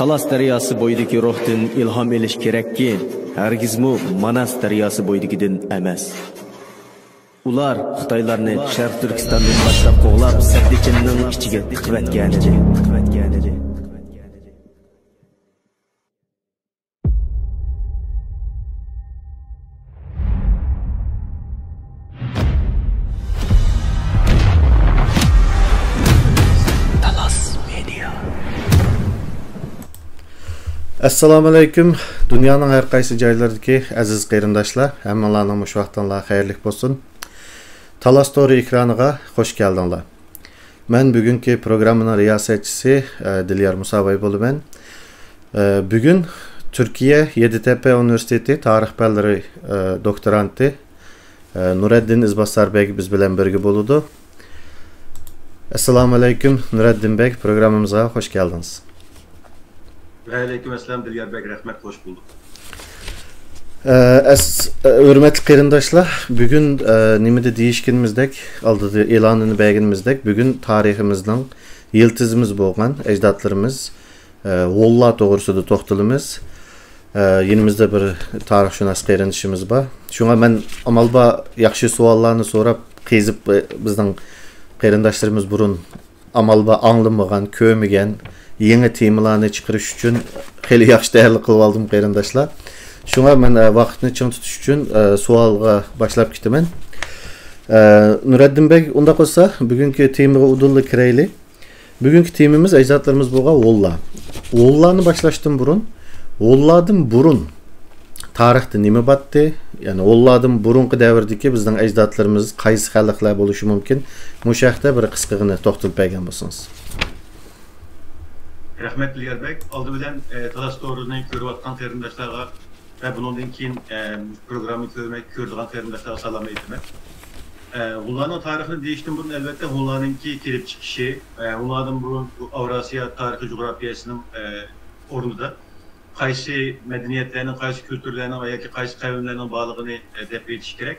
Talas daryosi bo'yidagi ruhdan ilhom elish kerakki, hargizmi Manas daryosi bo'yidagidan emas. Ular Xitoylarni Sharq Turkistondan boshlab qo'g'lab, Saddikinning ichiga tiqvatgan edi. Assalamu alaykum. Dünyanın her qaysı joylaridagi aziz qarindoshlar, hammalarning shu vaqtdan xayrlik bo'lsin. Talas Story ekraniga hoş geldinglar. Men bugungi programmaning riyosatchisi Dilyar Musabay bo'laman. Bugun Turkiya Yeditepe Üniversiteti tarix fanlari doktoranti Nureddin Izbasarbek biz bilan birga bo'ladi. Assalamu alaykum Nureddin Bey, programımıza hoş geldiniz. Aleykümselam Dilyar Bey, rahmet, hoş bulduk. Hürmetli qarindoshlar, bugün nimede deyishganimizdek, aldığı e'lonini berganimizdek, bugün tariximizning yıldızımız bo'lgan ajdodlarimiz Vollar to'g'risida to'xtalamiz. Yenimizdə bir tarixşünas qeyrinişimiz var. Şuna mən amalba yaxşı suallarını sorab, qeyzib bizdən qeyrindaşlarımız burun amalba anlamagan, kömügen, yeni temalarını çıxırış üçün xeyli yaxşı dəyərli qılıb aldım qeyrindaşlar. Şuna mən vaxtını çın tutuş üçün sualğa başlap gitmən. Nureddin Bey, onda olsa bugünkü temaga udullu kireyli. Bugünkü temamiz ecdadlarımız boğa Oğullar. Oğullarını başlaştım burun. Oğullardan burun tarixte nima batdı? Yani Oğullardan burunqi davirdagi bizning ecdadlarımız qaysi xalqlar bo'lishi mumkin? Bu haqda bir qisqagina to'xtalib bergan bo'lsangiz. Rahmet Liyerbek, aldı bilen Talas Doğru'nu görüvatkan qeyrindaşlarga ve bundan keyin programı kördüğün qeyrindaşlarga salam etmek. Hunlarning tarixini deyishdan burun elbette Hunlarninki kelib chiqishi, Hunlardan burun Avrasiya tarixi coğrafiyasının o'rnida qaysi medeniyetlerinin, qaysi kültürlerinin yoki qaysi qavmlarning bağlılığını deb etish kerak.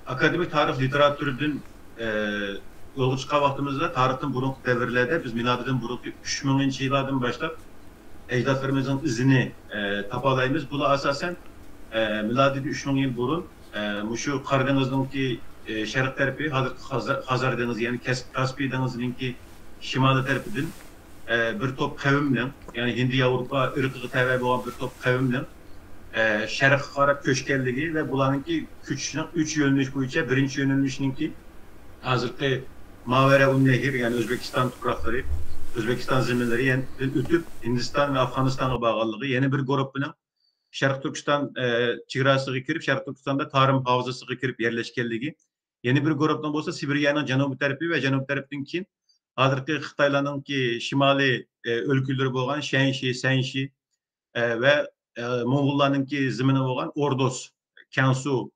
Akademik tarix literatürüdün yolu çıkan vaktimizde tarihten burunqi devirlerde biz miladidan burunqi 3000 yıllardan başlap ecdadlarımızın izini tapalaymiz. Bu da asasen miladi 3000 yıl burun şu Karadeniz'deki şarkı tarafi, Hazar Denizi yani Kaspiy Denizi'ninki şimali tarafıdın bir top kavimle yani Hindi Avrupa ırkığı tabi olan bir top kavimle şarkı qarab köşkerligi ve bularınki küçüğünün 3 yönlülüş boyunca birinci yönlülüşününki hazırki Mavera-un Nehir yani Özbekistan toprakları, Özbekistan zeminleri yani ötüp Hindistan ve Afganistan'a bağlılığı yeni bir grup bilen Şarkı Türkistan çigrasıga kirip, Şarkı Türkistan'da tarım havzasıga kirip yerleşkenligi. Yeni bir gruptan olsa Sibirya'nın janubi tarafi ve janubi tarafından keyin hazırki Xitaylarning ki şimali өлkülері bolgan Shanxi, Sanxi ve Moğollarning ki zemini bolgan Ordos, Kansu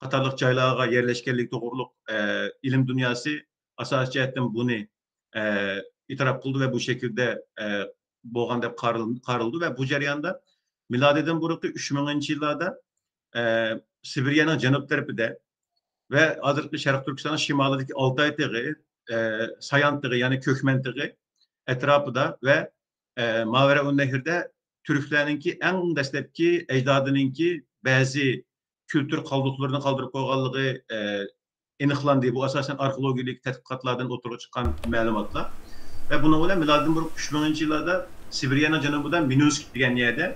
qatarlıq joylarga yerleşkenlik to'g'riliq ilim dünyası asas jihatdan buni itiraf qildi ve bu şekilde bolgan deb qarıldı ve bu jarayonda miladiden burunqi 3000 yıllarda Sibirya'nın janub tarafida ve hazırki Şarkı Türkistan'ın şimalidagi Altay Tig'i, Sayan Tig'i yani Kökmen Tig'i etrafında ve Mavera-un Nehir'de Türklerinki en dastlabki ecdadınınki bazı kültür kaldıklarını kaldırıp koyganlığı aniqlandı. Bu asasen arkeologik tədqiqatlardan oturup çıkan məlumatlar. Ve buna göre miladiden burunqi 3000 yıllarda Sibirya'nın janubudan Minsk degan yerde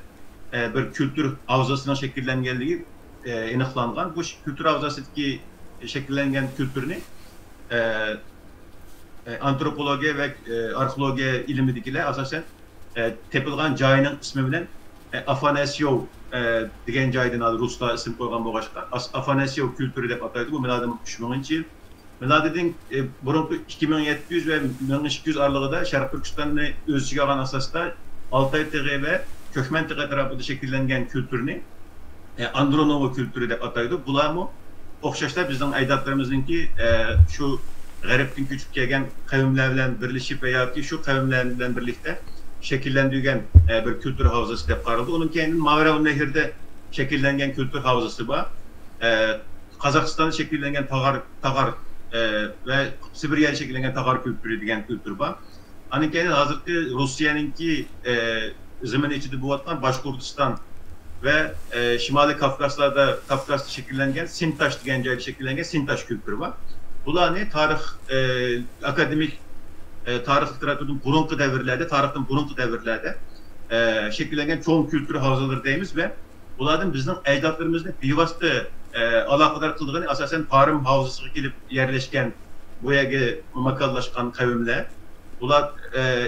bir kültür havzasına şekillengenliği aniqlangan. Bu kültür havzasındaki şekillengen kültürünü antropologiya ve arkeologiya ilmidikiler asasen tepilgan joyning ismi bilen Afanasyev degan joydan aldı Ruslar isim koygan boğaşqa. Afanasyev kültürü deb ataydı. Bu miladiden 3000 yıl. Miladiden burunqi 2700 ve 1200 aralığında Şarkı Türkistan'ı öz içine alan asasda Altay Tig'i ve Kökmen Tig'i tarafında şekillengen kültürünü Andronovo kültürü deb ataydı. Bular mı? Oxşaşlar bizden ecdadlarımızınki şu gariptin küçük kelgen kavimler bilen birleşip veya ki şu kavimler bilen birlikte şekillendiğen bir kültür havzası deb qaraldı. Onun kendinin Mavera-un Nehir'de şekillengen kültür havzası var. Kazakistan'da şekillengen Tagar ve Sibirya'da şekillengen Tagar kültürü degan kültür var. Hani kendi hazırki Rusya'nınki zemini içinde bu vatan Başkurdistan ve Şimali Kafkas'ta şekillengen Sintaş degan joyda şekillengen Sintaş kültürü var. Bular ne? Tarih, akademik tarih literatürünün burunqi devirlerde, tarihten burunqi devirlerde şekillengen çoğun kültür havzaları deyimiz ve bulardan bizden ecdadlarımızın bivastı alakadar kıldığını asasen tarım havzasına gelip yerleşken bu yerge makallaşkan kavimler. Bular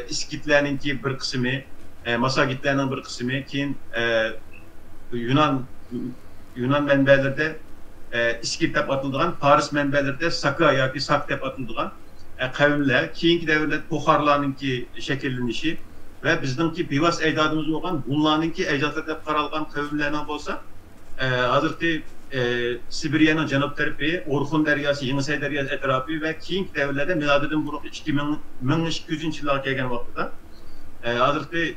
İskitlerninki bir kısmı, Masagitlerinin bir kısmı, keyin Yunan menbelerde İskit deb atıldıgan, Paris menbelerde Saka yoki Sak deb atıldıgan kavimler, keyinki devirde Toxarlarninki şekillenişi ve bizdenki bivas ecdadımız olan bunlarninki ecdadlar deb qaralgan kavimlerden bolsa hazırki Sibirya'nın janub tarafı, Orxun deryası, Yenisey deryası etrafı ve keyinki devirlerde miladiden burunqi 2200 yıllarga kelgan vaqtda hazırki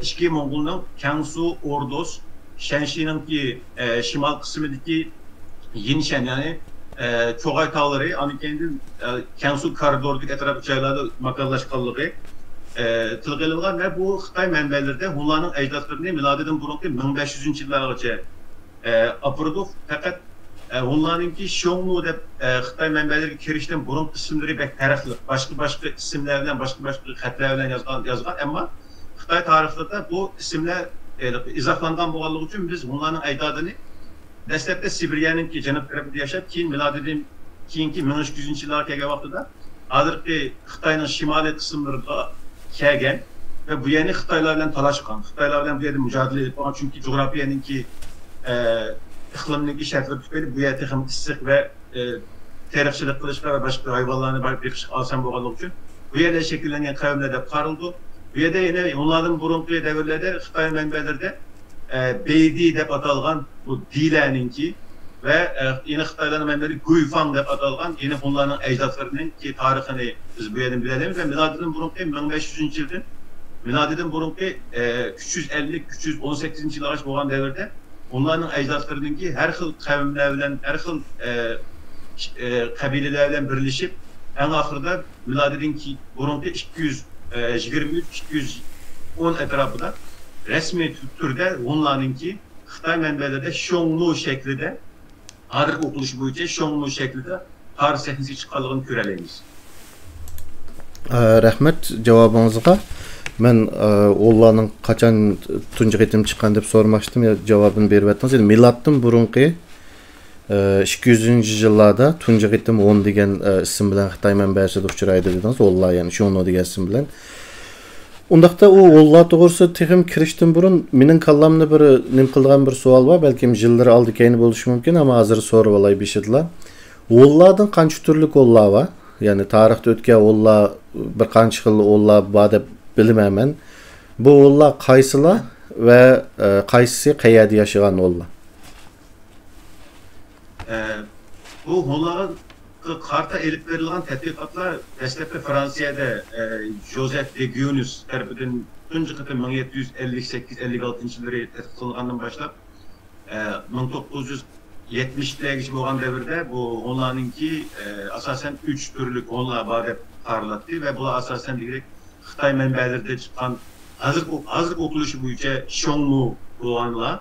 İçki Moğol'un Kansu, Ordos, Shanxi'ninki şimal kısmındaki Yinshan yani Çoğay Tağları, hani kendi Kansu koridordaki etrafı joylarda makallaşkanlığı tilga ilingan ve bu Xitay mənbələrdə Hunların əcdadlarını miladidən burunki 1500 yıllargacha apırdı. Fakat Hunlarınki Xiongnu deb Xitay mənbələrə kirişdən burun isimləri bək tərəfli, başqa isimlərlə, başqa xətlərlə yazılgan, amma Xitay tarixində bu isimlər izahlanğan bolğanlığı üçün biz Hunların əcdadını dəstəbdə Sibiryanınki cənub tərəfində yaşab, keyin miladidən keyinki 1300 yıllar kelgan vaqtida hazırki Xitayning şimali qismlarida kelgan ve bu yeni Xitaylar bilan talashgan. Xitaylar bilan bu yerda mücadele edib olgan, çünki coğrafiyanınki iqlimninki şartları tufayli bu yerda ham issiq ve tarixchilik qilishga ve başqa hayvonlarni beqishga oson bo'lganligi uchun bu yerda shakllangan qavmlar deb qaraldi. Bu yerda yana onlardan burungi davrlarda Xitoy manbalarida Beydi deb atalgan bu dilaninki ve yine Xitayların mənbələri Guyfang deb atalgan yine onların əcdadlarının ki tarixini biz bu yerden bilelim ve miladiden burunki 1500 yıldan miladiden burunki 350-318 yıllar bolğan dövrdə onların əcdadlarının ki her xil qavmlər bilan, her xil qabilələr bilan birləşib en axırda miladiden ki burunki 223-210 ətrafında resmi türdə onlarınki Xitay mənbələrdə Xiongnu şəklində Arıq okuluş boyunca Xiongnu şeklinde tarih sahnesi çıkarlığını görələyimiz. Rəhmət cavabınızға. Mən onların qaçan tuncu qitim çıxan deb sormaqdım, ya cavabını berib etdiniz. Yani miladdan burunqi 200-cü yıllarda tuncu qitim 10 degan isim bilan Xitay mənbəsində uçuraydı dediniz. Onlar yani Xiongnu degan isim bilan. Ondaqda o Allah doğrusu texim kirişdən burun menin kallamda bir nim qılğan bir sual var. Belki yılları aldı keyni boluşu mümkün ama hazır soru olay bişirdiler. Allah'dan qancha türlük Allah var? Yani tarixdə ötken Allah bir qancha xil Allah var deb bilməyəm. Bu Allah qaysılar ve qaysisi qayerdə yaşayan Allah? Bu Hunların karta elip verilen tədqiqatlar dəstəbdə Fransiyada Joseph de Guinness tərəfindən tuncu qitim 1758-56 yılları tədqiqatlanğandan başlap 1970'lərə bolğan dövrdə bu onlarınki asasen 3 türlük onlar var deb qaraladı ve bu asasen deyirək Xitay mənbələrində çıxan hazır okuluşu boyunca Xiongnu bolğanlar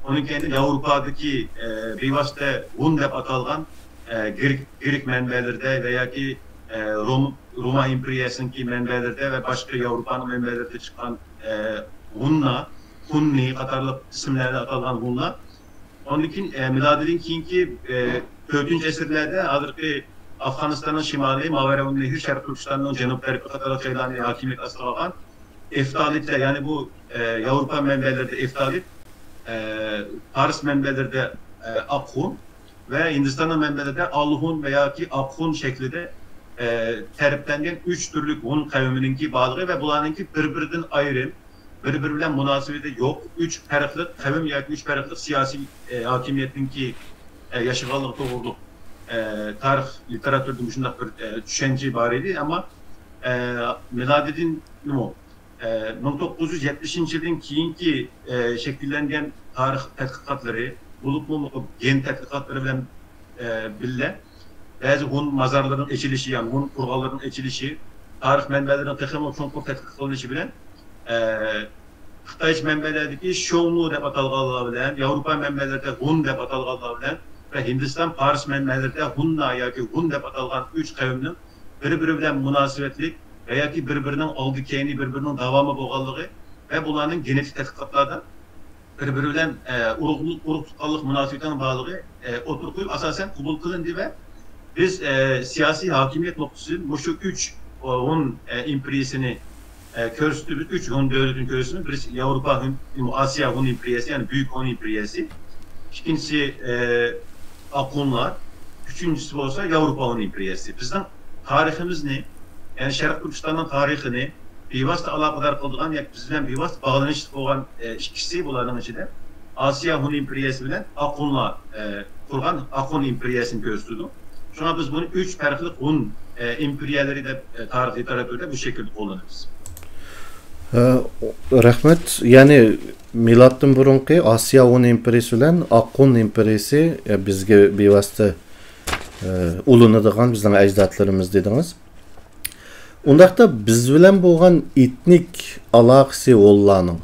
onun kendi Avrupa'daki bevasitə Hun deb atalğan Girik mənbəlerde veya ki Roma İmperiyası'nınki mənbəlerde ve başka Avrupa'nın mənbəlerde çıkan Hunni qatarlıq isimlerle atalgan Hunlar. Onun için miladinin keyinki 4. əsrlərdə hazırki Afganistan'ın şimali, Maveraun Nehir, Şərq Türkistan'ın cənub-qərb qatarlıq şeylerini hakimiyet asılagan Eftalitler, yani bu Avrupa mənbəlerde Eftalit, Paris mənbəlerde Akhun ve Hindistan'ın mənbələrdə Alhun veya ki Akhun şeklinde təriflənən 3 türlük Hun qavmininki bağlığı ve bunlarınki bir-birindən ayrı, bir-birindən münasibəti yok. 3 fərqli qavm ya 3 fərqli siyasi hakimiyyətinki yaşıqanlıq doğurluq tarix literatürdə şundaq bir düşüncə var idi, amma miladidin 1970 yılın keyinki şəkillənən tarix tədqiqatları gen tədqiqatları bilen birlə bazı Hun mazarlarının eçilişi, yani Hun qurğanlarının eçilişi, tarix mənbələrinin texnik çonqur tədqiq qılınışı bilen Xitay mənbələrdəki Xiongnu deb atalğanlar bilen, Avropa mənbələrdə Hun deb atalğanlar bilen ve Hindistan Paris mənbələrdə Hunna yoki Hun deb atalğan 3 qavmning bir-biri bilen münasibətlik veya ki bir-birinin aldı keyni, bir-birinin davamı bolğanlığı ve bunların genetik tədqiqatlardan bir-biri bilen urug tuqqanlıq münasibətinin bağlığı oturup asasen kubul kılındı ve biz siyasi hakimiyet noktasının şu 3 Hun imperiyasını körüstübüz, 3 Hun devletinin körüstübüz. Birisi Avrupa Hun, Asya Hun imperiyası, yani Büyük Hun imperiyası. İkincisi Akhunlar, üçüncüsü olsa Avrupa Hun imperiyası. Bizden tarihimiz ne? Yani Şərq Türkistan'ın tarihini bevasitə alaqadar qıldığan, yani bizden bevasitə bağlanışlı olan ikisi bunların içinde Asya Hun imperiyası bilen Akhunlar kurgan Akhun imperiyasını göstərdi. Şuna biz bunu 3 fərqli Hun imperiyaları da tarih literatürdə bu şekilde kullanırız. Rəhmət, yəni miladdan burunqi Asya Hun imperiyası bilen Akhun imperiyası bizge bevasitə ulunadığan bizden əcdadlarımız dediniz. Ondaqda biz bilan bo'lgan etnik aloqasi Hollandın.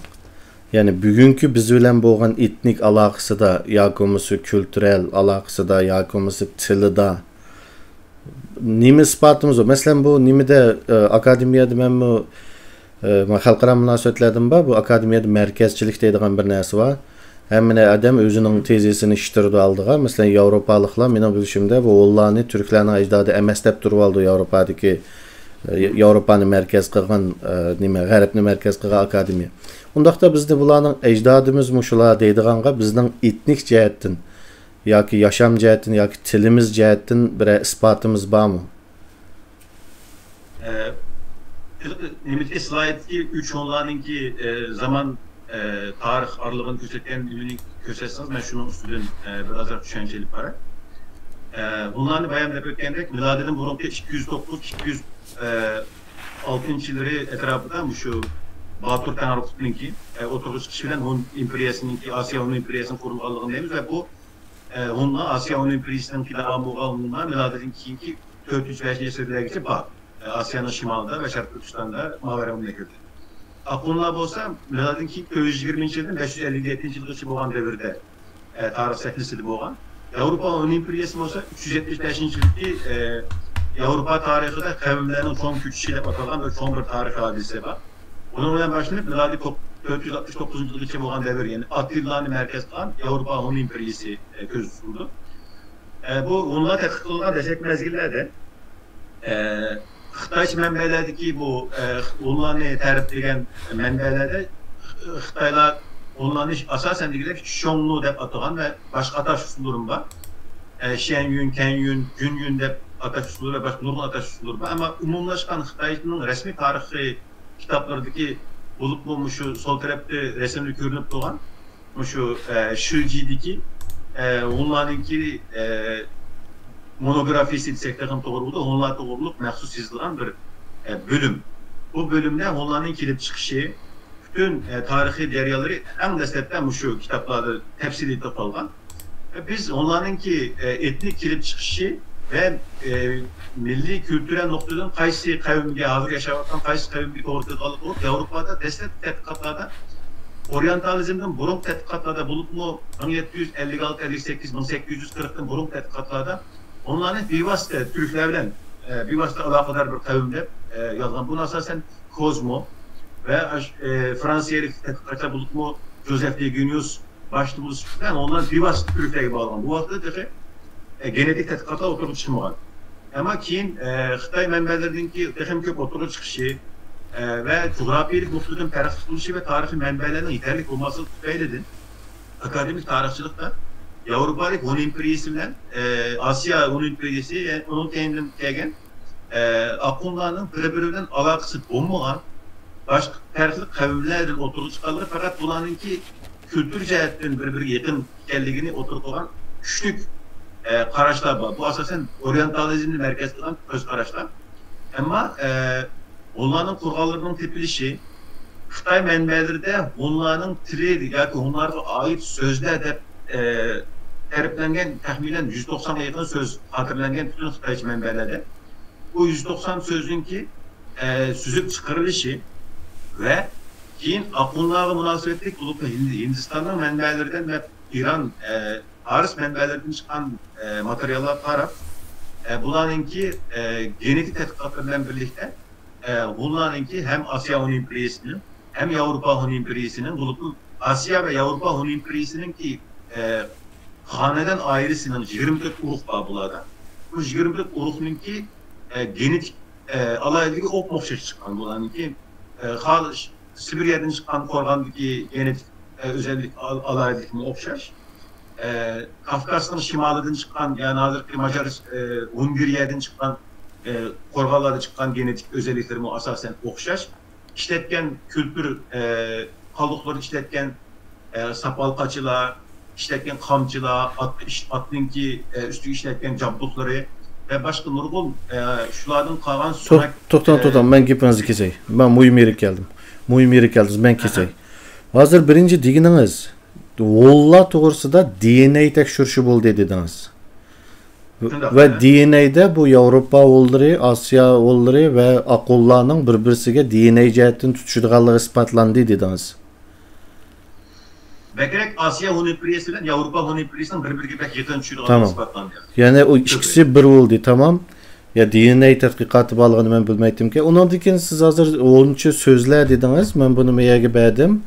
Yani bugünkü biz bilan bo'lgan etnik aloqasida yoki bo'lmasa kulturel aloqasida yoki bo'lmasa tilida nima isbotimiz bor? Masalan bu nimada akademiyada men bu xalqaro munosabatlardan bu akademiyada markazchilik deydigan bir narsa bor. Həmmə adam özünün tezisini iştirdi aldığa. Mesela Avropalıqlar mənim bilişimdə bu Hollandni türklərin əcdadı əməsləb durub aldı Avropadakı Avropanı mərkəz qılğan nimə Qərbni mərkəz qılğan akademiya. Ondaqda bizdə bularning əcdadımız muşular deydiğanğa bizning etnik cəhətdən yoki yaşam cəhətdən yoki tilimiz cəhətdən bir isbatımız barmı? Nimetki slaytki 3 onlarınki zaman tarix aralığını göstərən ünlü göstərsəniz, mən şunun üstüdən biraz daha düşüncəli para. Bunların bayan da ötkəndək, miladinin burunki 209-206 yılları etrafında şu Batur Tanrıkut'unki oturuş kişiyle Hun İmperiyası'nınki, Asya Hun İmperiyası'nın kurulğanlığını deyimiz ve bu Hun'la Asya Hun İmperiyası'nınki devam olğanlığına miladinki 405 yıllara geçip var. Asya'nın şimalında ve Şarkı Türkistan'da Mavera Memleketi. Aklımda olsa, miladinki 220 yıldan 557 yılgacha bo'lgan devirde tarix sahnasida bo'lgan. Avrupa Hun İmperiyası olsa 375 yılki Avrupa tarixida qavmlarning son küçüşü deb atalgan bir son bir tarix hadise var. Bunun bilan başlanıp miladi 469 yılgacha bo'lgan devir, yani Attilla'nı merkez kılan Avrupa Hun İmperiyası ko'z tutuldu. Bu Hunlar tadqiq qilgan desek mezgillerde Xitay mənbələrdəki bu onlarını tərifləyən mənbələrdə Xitaylar onlarını asasən deyirlər ki, Şonlu deyə atılған və başqa ataş üsulları var. Şenyun, Kenyun, Günyun deyə ataş üsulları və başqa nurgun ataş üsulları var. Amma umumlaşqan Xitayının rəsmi tarixi kitablardakı olub bu şu sol tərəfdə rəsmli görünüb doğan şu Şilji'deki onlarınki monografisi desek de doğruluğu da Hunlar doğruluk məxsus yazılan bir bölüm. Bu bölümde Hunların kilip çıkışı, bütün tarihi deryaları en destekten şu kitaplarda tefsir edip algan. Biz Hunlarınki etnik kilip çıkışı ve milli kültürel noktadan qaysi kavimge hazır yaşamaktan qaysi kavimge doğru alıp olup Avrupa'da destek tetkikatlarda oryantalizmden burun tetkikatlarda bulup mu 1756-58-1840'dan burun tetkikatlarda onların bivasıta Türklerle bivasıta alakadar bir kavimde yazılan. Bunu asasen Kozmo ve Fransiyeli tetkikatlar bulup mu Joseph de Genius başlı bulup yani onların bivasıta Türkler'e bağlanan. Bu vaxtda genetik tetkikatlar oturup çıkmagan. Ama keyin Xitay mənbələrindeki texim köp oturup çıkışı ve coğrafiyelik noktadan fərq tutuluşu ve tarihi mənbələrinin yeterlik olması tüpeylidir. Akademik tarihçilikte Avrupa'daki Hun İmperiyası ile Asya Hun İmperiyası onun kendinden gelgen aklımlarının birbirinden alakası olmayan başka farklı kavimlerden oturup çıkarılır fakat bunlarınki kültür cihetten birbirine yakın geldiğini oturup olan küçük karaşlar var. Bu asasen oryantalizmli merkez kılan öz karaşlar. Ama onların kurallarının tepilişi Xitay mənbələrdə onların tili yoki onlara ait sözlər de təriflənən təxminən 190'a yaxın söz hatırlangan bütün Xitayçı mənbələrdə. Bu 190 sözün ki süzüp çıkarılışı ve keyin Akunlarla münasebetlik olup Hindistan'ın mənbələrdən ve İran Paris mənbələrdən çıkan materyaller taraf bunlarınki genetik tetkikatlarla birlikte bunlarınki hem Asya Hun İmperiyası'nın hem Avrupa Hun İmperiyası'nın bulup Asya ve Avrupa Hun İmperiyası'nın ki haneden ayrısının 24 uruk var bunlarda. Bu 24 uruk'nunki genetik alaylığı opmoqşaş çıkan bunlarınki Sibiriya'dan çıkan korgandaki genetik özellik alaylığı opşaş. Kafkas'ın şimalıdan çıkan yani hazırki Macar Hungariya'dan çıkan korgalarda çıkan genetik özellikleri asasen okşaş. İşletken kültür kalıqları işletken sapalqaçılar, işletken kamçılar, atınki üstü işletken cabduqları ve başka nurgun şulardan kalan sonra... To'xtam, ben gepinizni kesay. Ben muhim yere geldim. Muhim yere geldiniz, ben kesay. Hazır birinci degininiz, Hollar to'g'risida DNA tekshirishi bo'ldi dedingiz. Ve DNA'da bu Avrupa oğulları, Asya oğulları ve Aqulla'nın birbirisiga DNA jihatdan tutuşadiganligi isbotlandı dediniz. Bekerek Asya Hunipriyesi ile Avrupa Hunipriyesi'nin birbirine pek yakın düşürdüğü Tamam. ispatlandı. Yani o ikisi bir oldu, tamam. Ya DNA tədqiqatı balığını ben bilmeydim ki. Ondan dikin siz hazır 10. sözler dediniz. Ben bunu meyege beğendim.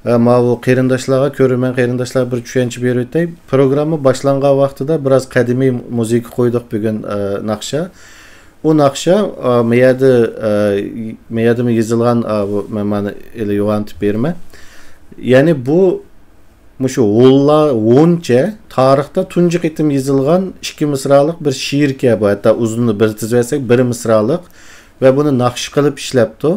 Ama o qeyrindaşlarga körümen qeyrindaşlar bir düşençi bir ötey. Programı başlanğan vaxtıda biraz kadimi müzik koyduk bugün naqşa. O naqşa meyada mı yazılgan bu memani ele yoğantip berme. Yani bu Muşu onca tarixda tunji qitim yazılgan 2 misralık bir şiir ki bu, hatta uzunluğu bir tizvesek 1 misralık ve bunu naqş qilib işlepdi.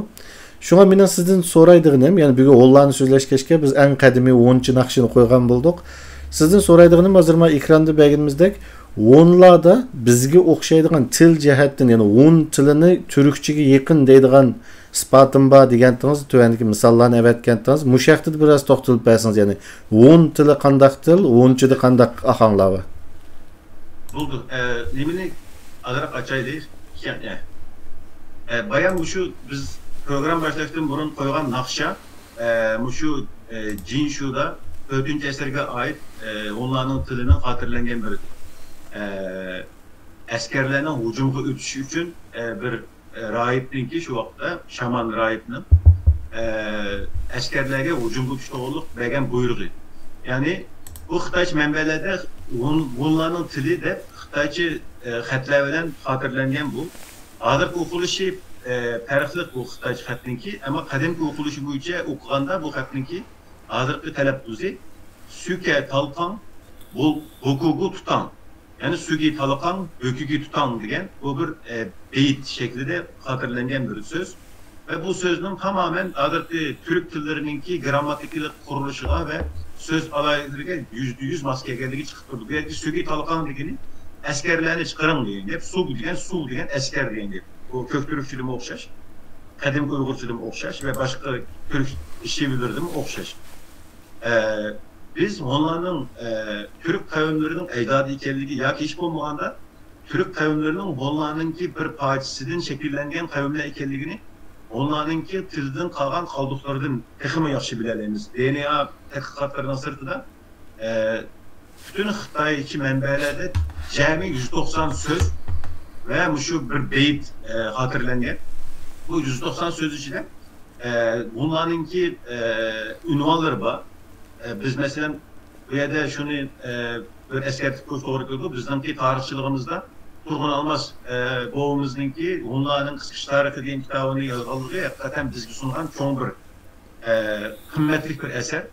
Şuna menen sizden soraydıgınım, yani bugün Oğullarını sözleşkeşke biz en kadimi 10. naqşını koygan bulduk. Sizden soraydıgınım hazır mı ekranda belgimizdek onlarda bizge okşaydigan til jihatdan, yani 10 tilini türkçeге yakın deydigan isbatım ba degentiniz, tövendeki misallarını evetgentiniz. Muşaqtida biraz to'xtalib bersangiz, yani 10 tili qandaq til, 10-chida qandaq ahanglar var. Buldu. Nemini azırak açaydı. Bayan şu biz program başlaştığım bunun koygan naqşa şu Jinshu'da 4. esirge ait onların tilinin hatırlangan bir askerlerinin hücumga o'tishi uchun bir rahibninki şu vaqtda shaman rahibning askerlarga hücumga o'tishga bergan buyrug'i. Ya'ni bu Xitoy manbalarida onların tili deb Xitoycha xatlar bilan hatırlangan bu. Hozir o'qilishi farqli bu Xitoycha xatninki, ammo qadimgi o'qilishi bo'yicha o'qiganda bu xatninki hozirgi talaffuzi suke talqan bu hukuku tutan. Yani sugi talqan hukuki tutan degan bu bir beyit şeklinde hatırlangan bir söz. Ve bu sözün tamamen hozirgi Türk tillerininki grammatiklik qurilishig'a ve söz alayidiriga %100 mos kelganligi chiqib turdi. Bu yerda sugi talqan degani askarlarni chiqaring degan gap, suv degan askar degan gap. Bu kök türkçülüğüme o'xshash, qadimgi uyg'urchiligi o'xshash ve başka Türk şiirlerine o'xshash. Biz onların Türk kavimlerinin ecdadı ekanligi yoki hech bo'lmaganda Türk kavimlerinin onlarınki bir parçasından şekillengen kavimler ekanligini onlarınki tilden kalgan kaldıklardan texmi yaxshi bilamiz. DNA tədqiqatlarının sırtida bütün Xitoycha manbalarda jami 190 söz ve şu bir beyit hatırlangan. Bu 190 söz içinde bunlarınki ünvanları var. Biz mesela bu yerda şunu bir eskertip ko'z to'g'ri keldi. Bizningki tarixchiligimizda Turg'un Almas bobomizninki Hunlarning qisqish tarixi degan kitobini yozganligi haqiqatan bizga sungan cho'ng bir qimmatli bir eser.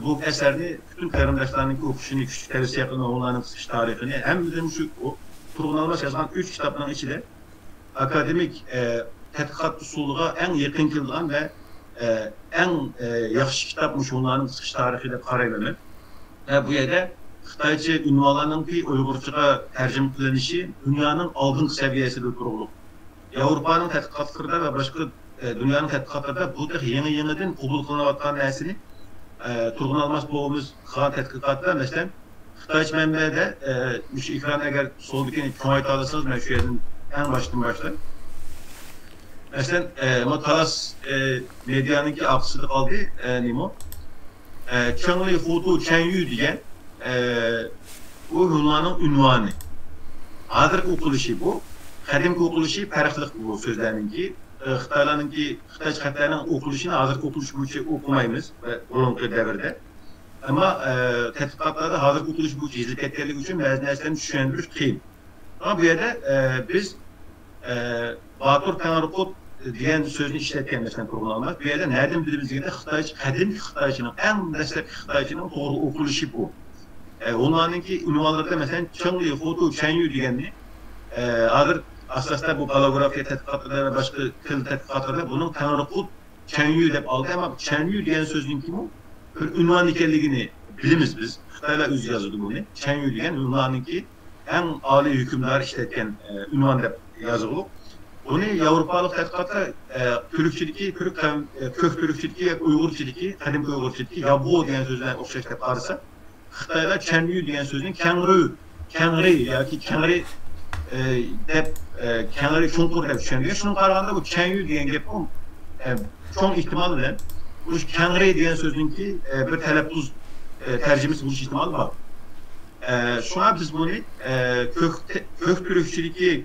Bu eserni bütün qarindoshlarning o'qishini kuchli tavsiya qilaman. Hunlarning qisqish tarixini hamda şu Turg'un Almas yozgan 3 kitobning ichida akademik tadqiqot usuliga eng yaqin kelgan ve en yaxshi kitap onların qisqish tarihi deb qarayman. Bu yerda Xitoycha ünvanlarninki Uyg'urchaga tarjima qilinishi dunyoning oldingi saviyasida turibdi. Yevropaning tadqiqotlarida ve başka dunyoning tadqiqotlarida bu yangi-yangidan qabul qilinayotgan narsani Turg'un Almas bobomiz qilgan tadqiqotda masalan Xitoycha manbada shu ekran agar soldikini cho'ngayta olsangiz, men shu yerdan eng baştan başlayayım. Mesela Talas medyanınki aksıda kaldı Nimo. Çengli Hutu Chenyu diye bu Hunlarning ünvanı. Hazır o'qilishi bu. Qadimgi o'qilishi farqli bu so'zlarninki. Xitoylarninki Xitoy xatlarining o'qilishini hozir o'qilish bo'yicha o'qimaymiz burungi davrda. Ama tadqiqotlarda hozir o'qilish bo'yicha yozilib ketganligi uchun ba'zi narsalarni tushundirish qiyin. Ama bu yerda biz Batur Tanrıkot diyen sözünü işletken mesela kurgulanmak. Bir yerden nereden bildiğimizde Xitoycha, qadimki Xitoychaning eng dastlabki Xitoychaning to'g'ri o'qilishi bu. Onlarninki ünvanlarda mesela Chengli Hutu Chenyu deganni hozir asosda bu paleografiya tadqiqotlarida ve başka til tadqiqotlarida bunun Tanrıkot Chenyu deb oldi, ama Chenyu degan so'zninki bu bir ünvan ekanligini bilamiz biz. Xitoylar o'zi yozdi buni. Chenyu degan onlarninki eng oliy hukmdor ishlatgan ünvan deb yozildi. Bunu Avrupa'lık tədqiqatlar Türkçülüki, kök Türkçülüki, Uygurçülüki, qadimki Uygurçülüki, Yabbo degan sözler o'xshash deb qarasa, Xitoylar Chenyu degan sözün Kangru kengri yoki kengri deb kengri chunqur deb tushungan. Shunga qaraganda bu kengyu degan gap cho'ng ehtimol bilan bu kengri degan so'zningki bir talaffuz tercümesi bo'lish ehtimoli bor. Şuna biz bunu kök türkçülüğü,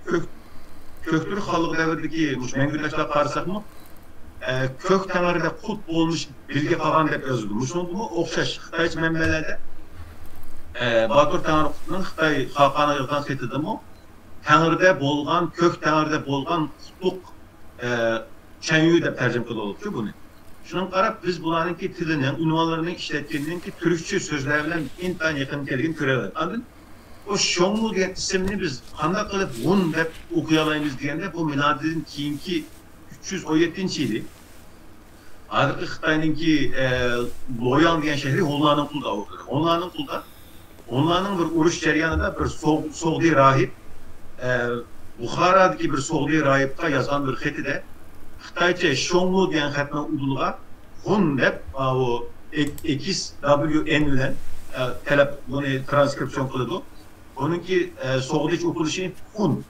kök türk halkı devredeki mengüleşler karşısak mı? Kök temelinde kut olmuş bilgi falan dep yazıldı. Muşun bu okşaş Xitayçı menbelerde Batur Tanrı kutunun Xitay halkına yıldan setidi mi? Tanrıda bolgan, kök Tanrıda bolgan kutluk çenyu dep tercüme kılılıp ki bunu. Şunun qarab biz bularınki tilinin, ünvanlarının işletkenliğinin ki Türkçe sözlerle intan yakın kelgin köreler. Anladın? O şonlu diyen isimini biz qanday qilib hun deb okuyalaymiz degende bu miladidin keyinki 317 yili hozirgi Xitoyninki Loyan degan shahri Hunlarning qulda o'tadi. Hunlarning bir urush jarayonida bir So'g'di rahib Buxarodagi bir So'g'di rahibga yozgan bir xatida Xitoycha shonlu degan xatni udulga hun deb o XWN bilan talab buni transkripsiyon qiladi. Bununki Soğudiç okuluşu hun.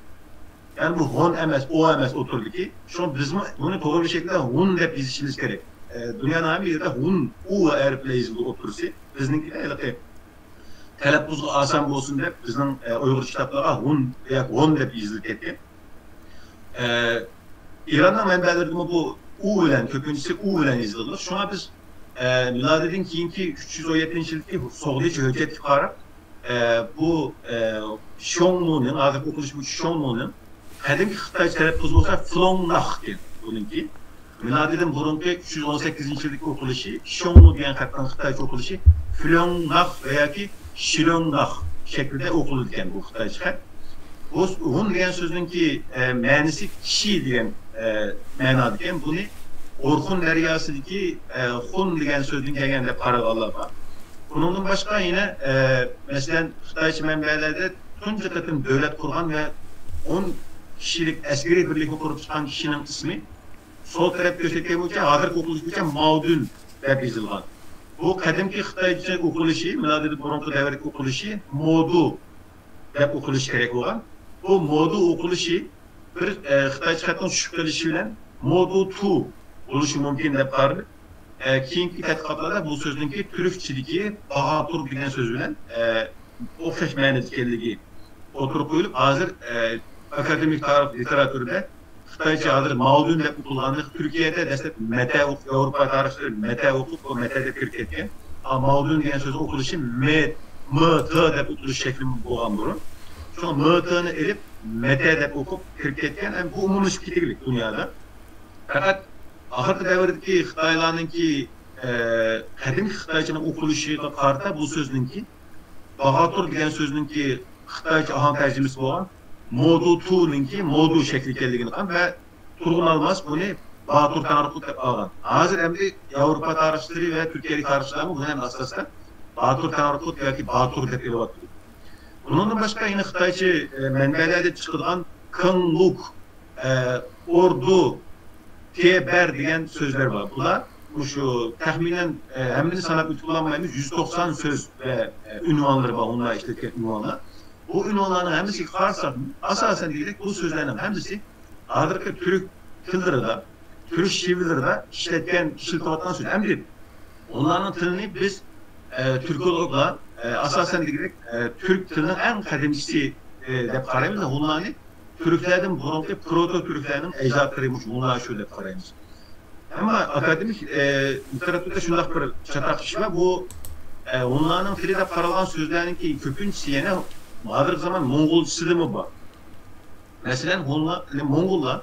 Yani bu hun emes, o emes oturdu ki. Şu an bizim bunu doğru bir şekilde hun dep yazışımız gerek. Dünyanın her yerinde hun, u harfle yazılı oturursa bizimki de telaffuzga asan olsun dep bizim Uyghur kitaplara hun veya hun dep yazılıp ketken. İran'dan menbelerinde bu u ile köküncüsü u ile yazılır. Şu an biz miladidin keyinki 317 yılki Soğudiç hüccet çıkarıp bu Shonlu'nun, azıcık okuluş bu Shonlu'nun kadimki Xitay telaffuz olsa Flongnah diyen bununki. Miladidin burunki 318. yıldaki okuluşu Shonlu diyen kattan Xitayca okuluşu Flongnah veya ki Shilongnah şeklinde okulurken bu Xitayca. Bu hun diyen sözünki manisi kişi diyen manadayken bunu Orhun deryasındaki hun diyen sözün gelgende paralelliği var. Bunun başka yine mesela Xitayçı menbelerde tunca katım devlet kurgan ve 10 kişilik askeri birlikte kurup çıkan kişinin ismi sol taraf köşedeki bu hazır okuluş bu Maudun deb yazılgan. Bu kadimki Xitayçı okuluşu, miladidi burunki devlet okuluşu Modu deb okuluş gerek olan. Bu Modu okuluşu bir Xitayçı katın şüphelişi bilen Modu 2 oluşu mümkün deb qarılır. Keyinki tədqiqatlarda bu sözünki Türkçiliki Bahatur degan söz bilan o'xshash ma'noda ekanligi o'tirib qo'yilib, hozir akademik tarix literaturada Xitoycha hozir Maudun deb o'qilganlik Turkiyada dastlab Meta Yevropa tarixida Meta o'qib, o Meta deb kirib ketgan. Maudun degan so'z o'qilishi MT deb o'qilish shakli bo'lgan burun. Shu MTni elib Meta deb o'qib kirib ketgan. Bu umumiy kichiklik dunyoda. Faqat ahirgi davrdagi Xitoylarninki qadimki Xitoychaning o'qilishiga qarata bu so'zningki Bahatur degan so'zningki Xitoycha ahang tarjimasi bo'lgan Modu 2ninki Modu shakli ekanligini ham va turg'un olmas buni Bahatur Tanrıkut deb olgan. Hozir endi Yevropa tarixchilari va Turkiyalik tarixchilar bundan asosda Bahatur Tanrıkut yoki Bahatur deb e'lon bundan boshqa yana Xitoycha manbalarda chiqadigan Qingluk, Ordu Teber degan sözler var. Bunlar şu tahminen hemini sanat kullanmayımız 190 söz ve ünvanları var. Onlar işletken ünvanlar. Bu ünvanların hemisi karşısak asasen diyerek bu sözlerin hemisi adırkı Türk tilleri de, Türk şiirleri de işletken kişilik söz. Hem de onların tilini biz Türkologla asasen diyerek Türk tilinin en kadimisi de karayımız da onların Türklerden burunki proto-Türklerinin ecdatlarıymış bunlar şöyle qaraymiz. Ama akademik literatürde şundaq bir çataq iş var. Bu onların tilide qaralgan sözlerinki köpüncüsü yine hazır zaman Mongol silimi var. Mesela Mongollar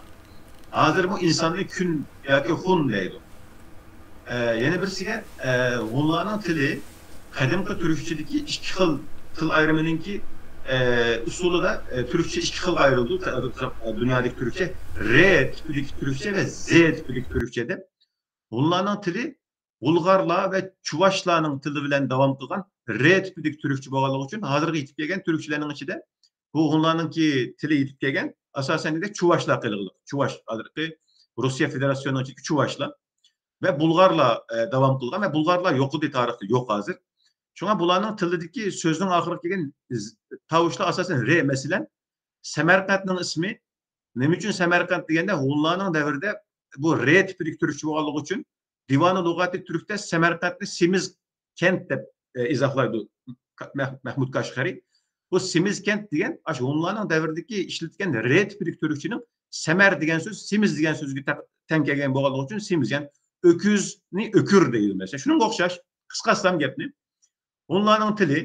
hazır bu insanlık kün yoki hun deydi. Yeni birisiga onların tili qadimki Türkçedeki iki xil til ayrımınınki usulü de Türkçe iki xil ayrıldı. Dünyadaki Türkçe R tipideki Türkçe ve Z tipideki Türkçe'de. Bunların tili Bulgarlar ve Çuvaşlarının tili bilen devam kılgan R tipideki Türkçe bağlılığı için hazırki yitip gelgen Türkçelerin içinde bu onlarınki tili yitip gelgen asasen de Çuvaşlar kılığılık. Çuvaş hazırki Rusya Federasyonu'nun içindeki Çuvaşlar ve Bulgarla devam kılgan ve Bulgarlar yoku diye tarihte yok hazır. Şuna bularning tilidagi so'zning oxiriga kelgan tovushlar asosan re masalan Samarqandning ismi nima uchun Samarqand deganda Hunlarning davrida bu re tipli turkcha bo'lganligi uchun Divani lug'ati turkda Samarqandni Semiz kent deb izohlaydi Mahmud Qashqari. Bu Semiz kent degan shu Hunlarning davridagi ishlatilgan re tipli turkchining Samar degan so'z Semiz degan so'zga teng kelgan bo'lganligi uchun Semiz yani öküzni ökür deydi mesela. Şunun o'xshash qisqasam gapni. Onlarning tili,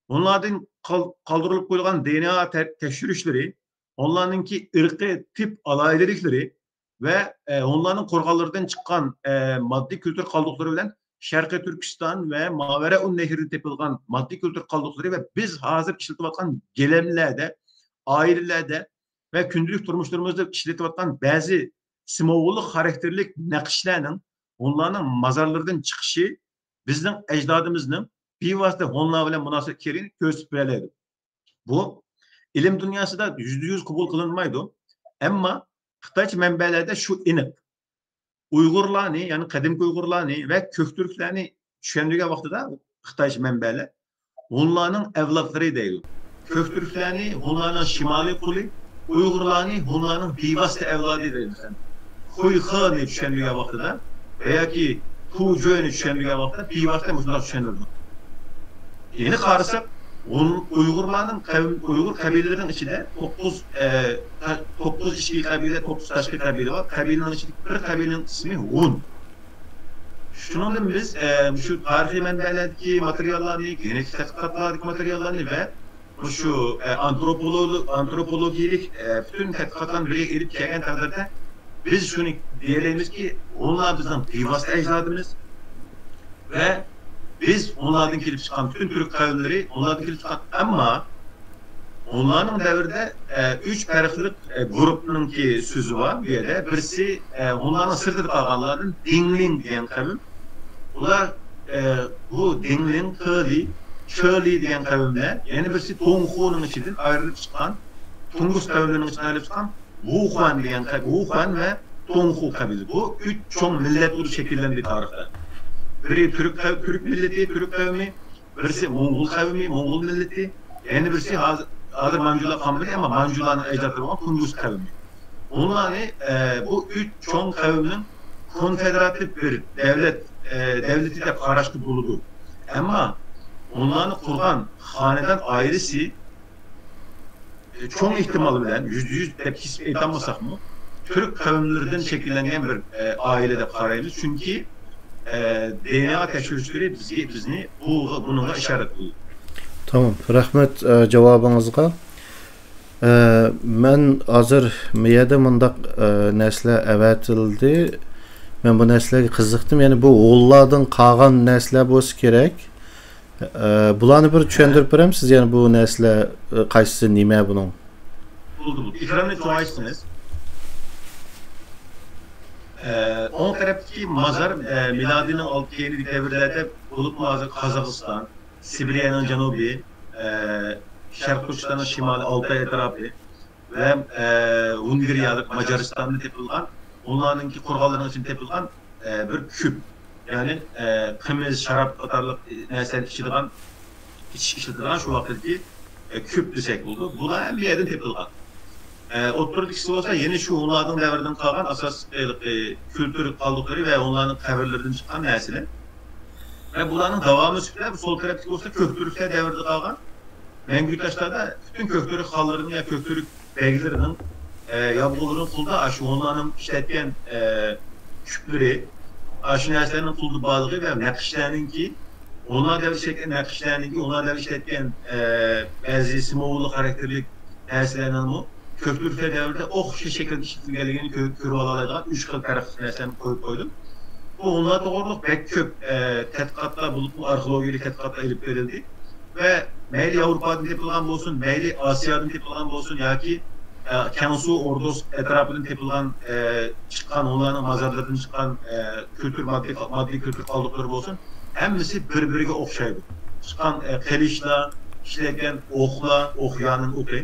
onlardan qoldirilib qo'yilgan DNA tekshirishleri, onlarninki irqiy tip alaylilikleri ve onlarning qo'rg'onlaridan chiqqan moddiy kultur qoldiqlari bilan Sharqiy Turkiston ve Mavera-un Nehrida tepilgan moddiy kultur qoldiqlari ve biz hozir ishlatayotgan gelemlerde, ailelerde ve gündelik turmuşlarımızda işletayotgan bazı simvollik xarakterlik naqshlarning onlarning mazarlardan chiqishi bizning ajdodimizning bevosita onlar bilan munosabat keling ko'rsatib beradi. Bu ilm dunyosida %100 qabul qilinmaydi. Ammo Xitoycha manbalarda shu aniq. Uyg'urlarni, ya'ni qadimgi Uyg'urlarni va ko'kturklarni tushunadigan vaqtida Xitoycha manbalar onlarning avlodlari deydi. Ko'kturklarni onlarning shimoliy quli, Uyg'urlarni onlarning bevosita avlodi deydi. Xuyxani tushunadigan vaqtida veya ki Tujo'ni tushunadigan vaqtda bevosita shunday tushunildi. Yeni qarasak Uyg'urlarning Uyg'ur qabilalarining ichida 9 ichki qabila, 9 tashqi qabila var. Qabilaning ichida bir qabilaning ismi Hun. Shuningdek biz shu tarixiy manbalardagi materiallarni, genetik tadqiqotlardagi materiallarni va shu antropologiyalik bütün tadqiqotlarni birga elib kelgan taqdirda biz şunu diyebiliriz ki onlar bizden bevosita ajdodimiz ve biz onlardan kelib chiqqan bütün Türk kavimleri onlardan kelib chiqqan ama onlarning davrida 3 farqli grupninki so'zi bor bu yerda. Birisi onlarning sirtida qolganlardan Dingling degan qavm. Ular bu Dingling, Qili, Choli degan qavmlar. Yana birisi Tongxuning ichidan ayrilib chiqqan Tungus qavmlarining ichidan ayrilib chiqqan Wuhan degan Wuhan ve Tongxu kabilesi. Bu 3 çoğun millet ulu şekillendi tarihte. Biri Türk milleti, Türk kavmi, birisi Mongol kavmi, Mongol milleti, yani birisi hazır Mancular kavmi ama Mancular'ın ecdatları olan Kunduz kavmi. Onları bu 3 çoğun kavminin konfederatif bir devleti de araştı bulundu. Ama onların kurgan hanedan ailesi çok ihtimal bilen %100 tepkisi etamasak mı? Türk kavimlerinden şekillenen bir ailede karayımız. Çünkü DNA teşhirleri bizni bununla işaret ediyor. Tamam, rahmet cevabınızga. Ben hazır miyede mundaq nesle əvətildi. Ben bu nesle kızıqdım. Yani bu oğullardan qalğan nesle bolsa kerak. Bularni bir tushuntirib beramiz, yani bu nesle qaysi nima bunun? Buldu. İkramını çoğaysınız. On taraftaki mazar miladinin 6-7 devirlerde olup mazar Kazakistan, Sibirya'nın canubi, Şarkı Türkistan'ın şimali Altay etrafı ve Hungarya'da Macaristan'da tepilgan, onlarınki kurgallarının için tepilgan bir küp. Yani kımız, şarap katarlık nesel işletilen şu vakitteki küp desek buldu. Bu da bir yerden tepilgan. Oturup ikisi olsa yeni şu onlardan devirden kalan asas kültür kaldıkları ve onların kabirlerden çıkan nesili. Ve bunların devamı süper sol tarafta olsa Köktürk'te devirde kalan. Mengütaşlarda bütün Köktürk hallarının ya Köktürk belgelerinin yapılarının kulda aşı onların işletken küpleri aşinaslarının kuldu bağlığı ve nakışlarınki onlar da işletken nakışlarınki onlar da işletken bazı simavulu karakterli nesillerin bu Köktürk'te devirde şekilde işletilgeliğini körü alalaydılar. 3 kıl tarafı nesillerini koydum. Bu onlar doğruluk pek köp tetkatlar bulup bu arkeolojik tetkatlar elip verildi. Ve meyli Avrupa'dan tepilgan olsun, meyli Asya'dan tepilgan olsun ya ki Kansu Ordos etrafından tepilgan çıkan onların mazarlarından çıkan maddi kültür kaldıkları olsun. Hemisi birbirine okşaydı. Çıkan kelişla, işlerken okla, okyanın oku.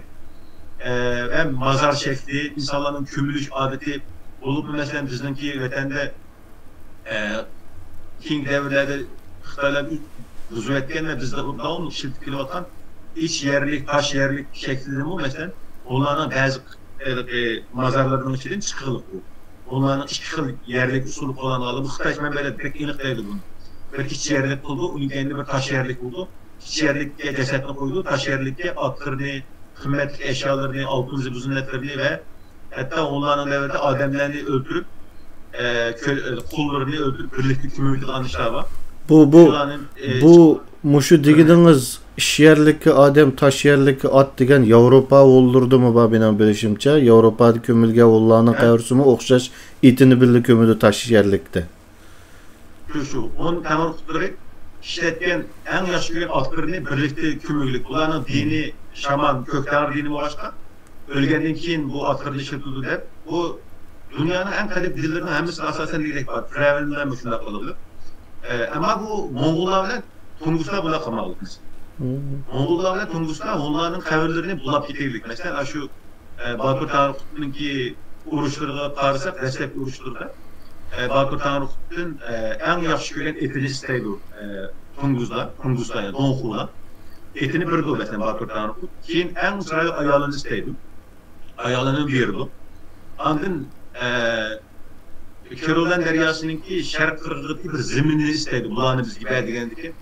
Hem mazar şekli, insanların kümülüş adeti olup mesela bizimki vatanda King devirlerde Xitaylar buzup etken ve bizde davamlı işletip kelayotgan iç yerlik, taş yerlik şeklinde bu mesela onların bazı mazarlarının içinden çıkılıp bu. Onların iki xil yerlik usulü kullanılalı. Bu Xitay mənbələri pek iniq deyildi bunu. Bir iç yerlik buldu, onun kendi bir taş yerlik buldu. İç yerlikке cesetini koydu, taş yerlikке atlarını, kıymetli eşyalarını, altın zibuzunetlerini ve hatta onların devrede ademlerini öldürüp kullarını öldürüp birlikte kümürlük anışlar var. Bu muşu digidiniz iş yerlikki adem taş yerlikki at degen Yevropa oldurdu mu ba benim bilişimçe? Yevropada kömülge ollağının kayırsı mı okşaş itini birlik kömüdü taş yerlikte. Şu, onun tanrıkları işletken en yaşlı atlarını birlikte kümürlük. Bunların dini, şaman, kökler dini başka. Ölgenden keyin bu atlarını işletildi de bu dünyanın en kadim dillerinin hemisi asasen direkt var. Firavunlar mı şunda kalırdı. Ama bu Moğollar bilen Tunguslar buna kılmalıyız. Moğollar bilen Tunguslar onların kavilelerini bulap getirdik. Mesela şu Batur Tanrıkut'un ki uruşlarına karışsak, destek uruşlarına Batur Tanrıkut'un en yaxşı gören etini isteydi Tunguslar yani Donhular. Etini birdi o mesela Batur Tanrıkut. Keyin en sırayla ayalını isteydi. Ayalını birdi. Andın Kerolan deryasınınki şark kırgıtı bir zeminini isteydi. Bulanı biz gibi degendi ki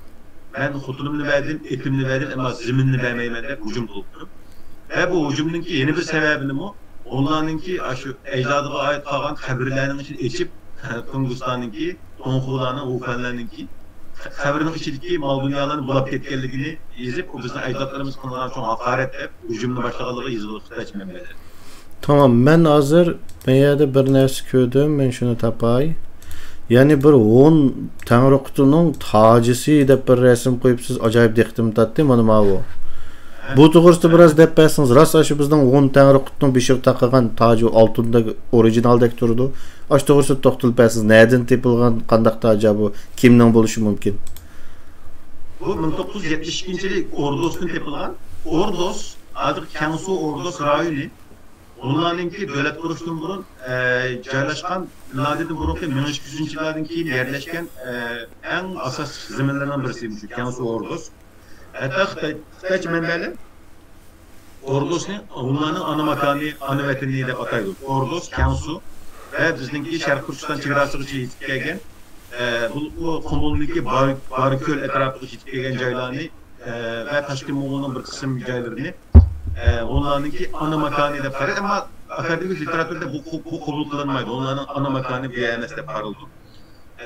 ben hutunumunu verdim, etimini verdim ama zeminini vermeyim de hücum buluttum. Ve bu hücumununki yeni bir sebebini mi? Onlarınki şu ecdadığa ait kalan kabirlerinin için içip Tungustan'ınki, Tonhulan'ın, Ufanlar'ınki kabirinin içindeki mal dünyalarını bulup ketkenliğini izleyip o bizim ecdatlarımız konularına çok hakaret edip hücumunu başlakalığı yazılı Xitay mənbələri. Tamam, ben hazır meyada bir nersi köydüm, ben şunu tapay. Yani bir 10 Tanrıkut'un tacisi dep bir resim koyup siz acayip dektim tattı manım o. Bu doğrusu biraz depesiniz. Rasa şu bizden 10 Tanrıkut'un bir şey takagan tacı altında orijinal dek durdu. Aş doğrusu toxtulup bəsiz. Nereden tepilgan qandaq tacı bu? Kimden buluşu mümkün? Bu 1972-ci Ordos'un tepilgan. Ordos adı Kansu Ordos rayonu. Onlarınki devlet kuruluşundan burun joylashgan miladdan burunki 1200-yillardan keyin yerleşken en asas zeminlerden birisiymiş Kansu Ordos. Hatta Xitay mənbələri Ordos'u onların ana makanı, ana vətəni deb ataydı. Ordos, Kansu ve bizimki Şərq Türkistan çevrasıga yetib kelgan bu Qumulniki Barköl etrafıga yetib kelgan joylarni ve Toshkent Moğol'un bir qism joylarini onlarınki ana makanı deb qaraydi ama akademik literatürde bu kabul kılınmaydı. Onların ana makanı bir yerine de parıldı.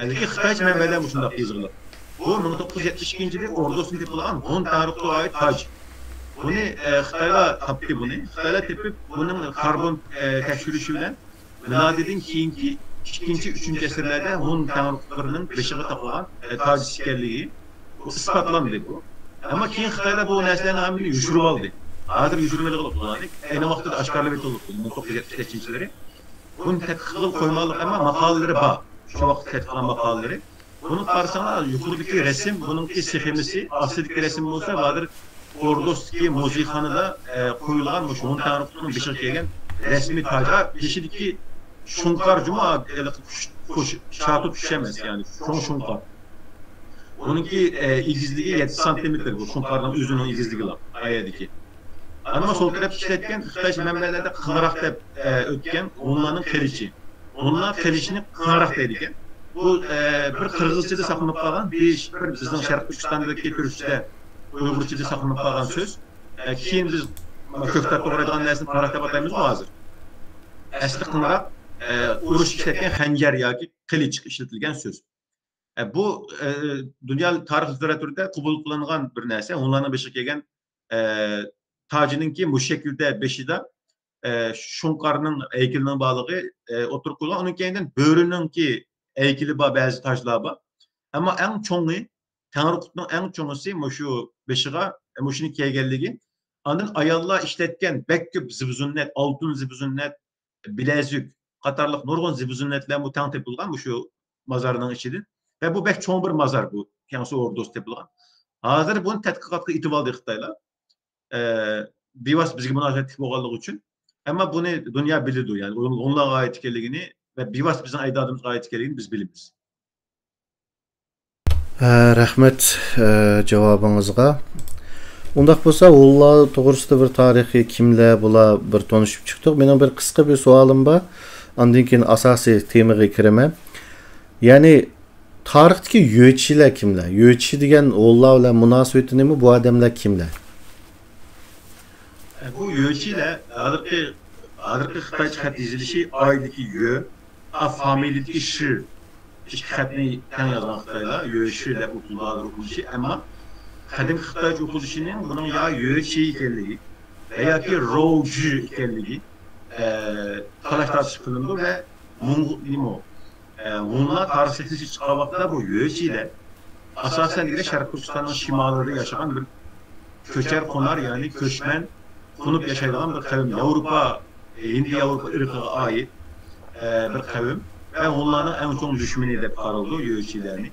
Yani Xitay mənbələri şundaq yazılır. Bu 1972-ci Ordos'un tepilgan 10 Tanrıkut'a ait tac. Bunu Xitaylar tapdı bunu. Xitaylar tepip bunun karbon tekşürüşü bilen miladdan keyinki 2-3 əsrlərdə 10 Tanrıkutlarının beşiği tapılan tac iskerliği ispatlandı bu. Ama keyin Xitaylar bu nəslərin hamını yuşurup aldı. Hazır yuşurmalı qılıb kullandık. Aynı vaxtda aşkarlı bet oldu 1972-ciləri. Bunun tədqiqi koymalıq ama makaleleri var. Şu vaxt tədqiqan makaleleri. Bunun karşısına yukarıdaki resim, bununki sihimisi, asildeki resim olsa vardır. Ordos'taki muzikhanıda koyulan bu şunun Tanrıkut'un beşik gelgen resmi taca. Beşideki şunkar cuma şartı düşemez yani. Şunkar. Onunki ilgizliği 7 santimetre bu. Şunkardan üzünün ilgizliği var. Ayadaki. Ama sol taraf işletken Xitay mənbəlerde kınarak da ötken onların keliçi. Onlar keliçini kınarak da ediken. Bu bir Kırgızca'da saklanıp kalan, bir bizden Şərq Türkistan'daki Türkçe'de Uygurca'da saklanıp kalan söz. Keyin biz kökler doğraydıgan nəsini karakter batayımız bu hazır. Əsli kınarak uruş işletken xəncər yoki kılıç işletilgen söz. Bu dünya tarix literatüründe kabul kılıngan bir nəsə. Onların beşik gelgen tacının bu şekilde beşide şunkarının heykilinin bağlığı oturup kullan. Onun kendinden böğrünün ki heykili var bazı taşlar var. Ama en çoğu Tanrıkut'un en çoğusu şu beşiğe muşun ikiye geldiği. Andın ayallar işletken bekköp zibuzunnet, altın zibuzunnet, bilezik, katarlık nurgun zibuzunnetle bu tan tepilgan bu şu mazarının içidir. Ve bu bek çoğun bir mazar bu. Kansu Ordos tepilgan. Hazır bunun tədqiqatı itibarlı Xitaylar. Bivas bizga munosabat bo'lganligi uchun ammo buni dunyo biladi yani onlarga ait ekanligini ve bivas bizning ajdodimizga ait ekanligini biz bilamiz. Rahmet cevabınızga. Undaq bolsa, ular to'g'risida bir tarixiy kimlar bular bir tanışıp chiqdik. Mening bir qisqa bir savolim bor. Ondan keyin asosiy temaga kiraman. Ya'ni tarixdagi yo'lchilar kimlar? Yo'lchi degan ular bilan munosabati nima? Bu odamlar kimlar? Bu yo'lchilar hozirgi Xitoy xat yozilishi oydagi yo, familiyadagi shi. İki xatni tang yozgan Xitoylar yo'lchi deb o'qiladi, ammo qadim Xitoy o'qilishining buning ya yo'lchi ekanligi yoki roji ekanligi talash tartib qilindi ve bunlar tarixsiz chiqqan vaqtda bu yo'lchilar asosan Sharq Turkistonning shimolida yashagan bir ko'char qo'nar, ya'ni ko'chman qo'nib yashaydigan bir qavm, Hindi Avrupa irqiga oid bir qavm ve onların en çok düşmanı deb qaraldı yo'lchilarni.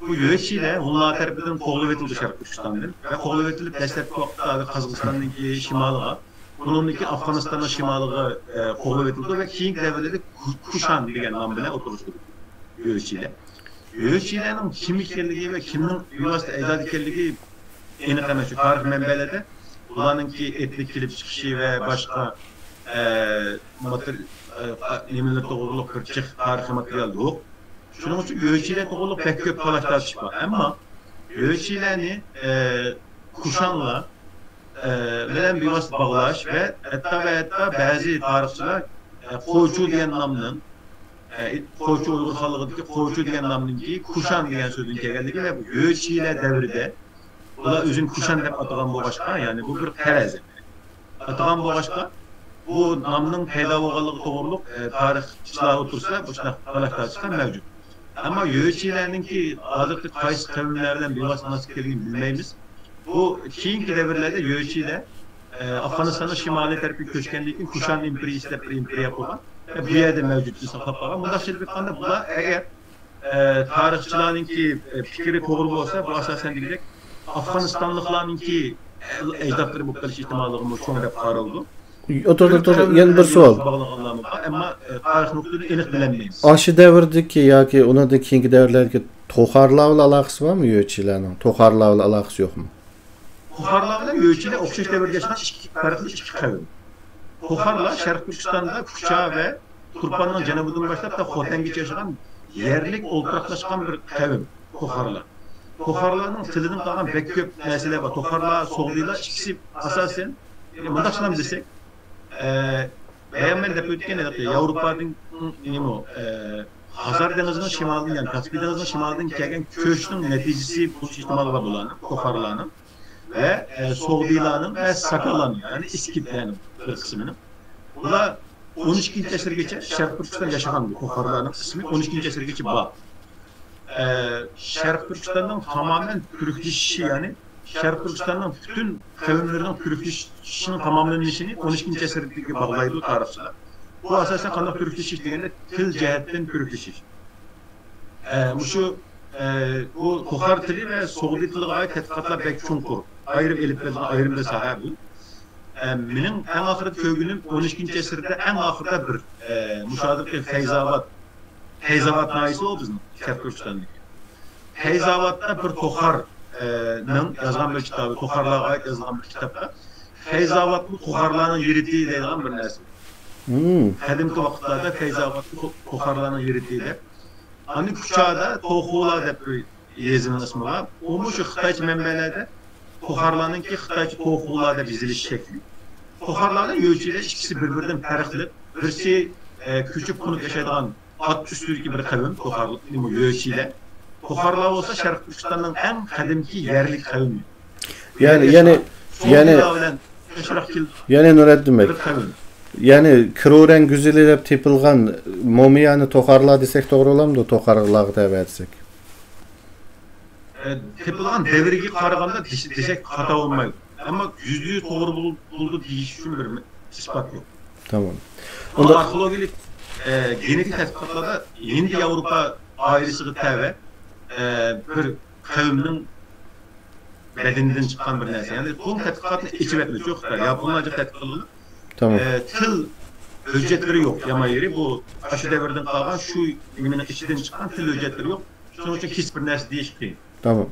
Bu yo'lchilar onlar tarafidan qo'g'lab etildi Sharq Turkistondan ve qo'g'lab etilib dastlabki vaqtda Qozog'istondagi shimoliga, buningki Afg'onistonning shimoliga qo'g'lab etildi ve keyingi davrlarda Kushan degan nom bilan o'tirishdi yo'lchilar. Yo'lchilarning kim ekanligi ve kimning bevosita ajdod ekanligi aniq emas. Tarix manbalarida ularningki etnik kelib chiqishi ve boshqa nimalar to'g'riliq bir jiq tarixiy material yo'q. Shuning uchun yo'lchilar to'g'riliq pek ko'p talash tartib bor. Ammo yo'lchilarni Kushanlar bilan bevosita bog'lash ve hatta ba'zi tarixchilar Qo'ychu degan nomdan Qo'ychu Uyg'ur xalqidagi Qo'ychu degan nomninki Kushan degan so'zdan kelganligi ve bu yo'lchilar davrida ular o'zini Kushan deb atagan bo'lg'achqa, ya'ni bu bir faraz atagan bo'lg'achqa, bu nomning paydo bo'lganligi to'g'riliq tarixchilar o'tirsa bu talash tartiblar mavjud. Ammo yo'lchilarningki hozirgi qaysi qavmlardan bevosita nasib kelganini bilmaymiz. Bu keyingi davrlarda yo'lchilar Afg'onistonning shimoliy tarafiga ko'chgandan keyin Kushan imperiyasi deb imperiya qurgan. Bu yerda mavjudligini saqlab qolgan. Bunday aytganda bular agar tarixchilarningki fikri to'g'ri bo'lsa, bu asosan degandek Afg'onistonliklarningki ajdodlari bo'lib qolish ehtimolligini cho'ng deb qaraldi. Otur, yana bir savol. Ammo tarix nuqtadan aniq bilmaymiz. Aşı davrdagi yoki undan keyingi davrlarga to'xarlar bilan aloqasi bormi yo'lchilarning? To'xarlar bilan aloqasi yo'qmi? To'xarlar bilan yo'lchilar o'xshash davrga yashagan ikki qavm. To'xarlar Sharq Turkistonda Kucha ve Turpanning janubidan boshlab Xotangacha yashagan yerlik o'ltiraqlashgan bir qavm To'xarlar. To'xarlarning tilidan qolgan pek ko'p narsalar bor. To'xarlar, So'g'diylar ikkisi asosan bunday desek, ben de ötken Avrupa'nın Hazar Denizi'nin şimalından, yani Kaspий Denizi'nin şimalından gelen köçünün neticesi bu ihtimali var bulanın, Toxarlarının ve Soğdiylarının ve Sakallarının, yani İskitlerinin bir kısmının. Bu da 12. əsr geçe Şərq Türkistan yaşayan bu Toxarlarının kısmı 12. əsr geçe var. Şərq Türkistan'ın tamamen Türkleşişi, yani Şərq Türkistan'ın bütün kavimlerinin Türkleşişinin tamamlanışını 12. əsrdeki bağlaydı tarixçiler. Bu asasen qandaq Türkleşiş degende til cihetten Türkleşiş. Bu Toxar tili ve Soğdi tiliga ait tədqiqatlar bek çuңqur. Ayrım da sahə bu. Mening en ahirgi kögünüm 12. əsrdə en ahirda bir müşahidə Feyzavat naisi o bizim Şərq Türkistandakı. Feyzavatda bir Toxar yazgan bir kitabı, Toxarlarga ait yazılan bir kitapta Feyzavatlı Toxarlarning yiritiyi deydigan bir narsa. Qadimki vaqtlarda Feyzavatlı Toxarlarning yiritiyi deb. Ani Kuchada Toxular deb yezining ismi var. O şu Xitoycha manbalarda Toxarlarningki Xitoycha Toxular deb yozilish shakli. Toxarlarning yo'lchilar ikkisi bir-biridan farqli. Birisi ko'chib qo'nib yashaydigan at ustidagi bir qavm, Toxarlar yo'lchilar. Toxarlar olsa Şərq Türkistan'ın en kadimki yerli kavmi. Yani Nureddin Bey. Yani kıroren güzeli tepilgan mumiyani Toxarlar desek doğru olamdı, Toxarlarga tabi etsek. Tepilgan devirge qaraganda desek hata olmaydı. Ama %100 doğru buldu deyiş üçün bir ispat yok. Tamam. Ama arkeologik genetik tədqiqatlarda Hindi Avrupa ailesi tabi bir kavmning bedeninden çıkan bir narsa. Yani bu tədqiqatını içib etmez. Yox da, Yaponlarca tədqiqatları. Tamam. Til hüccetleri yok yama yeri. Bu aşı devirden qalğan şu iminin içinden çıkan til hüccetleri yok. Şunun için hiç bir narsa değişik değil. Tamam.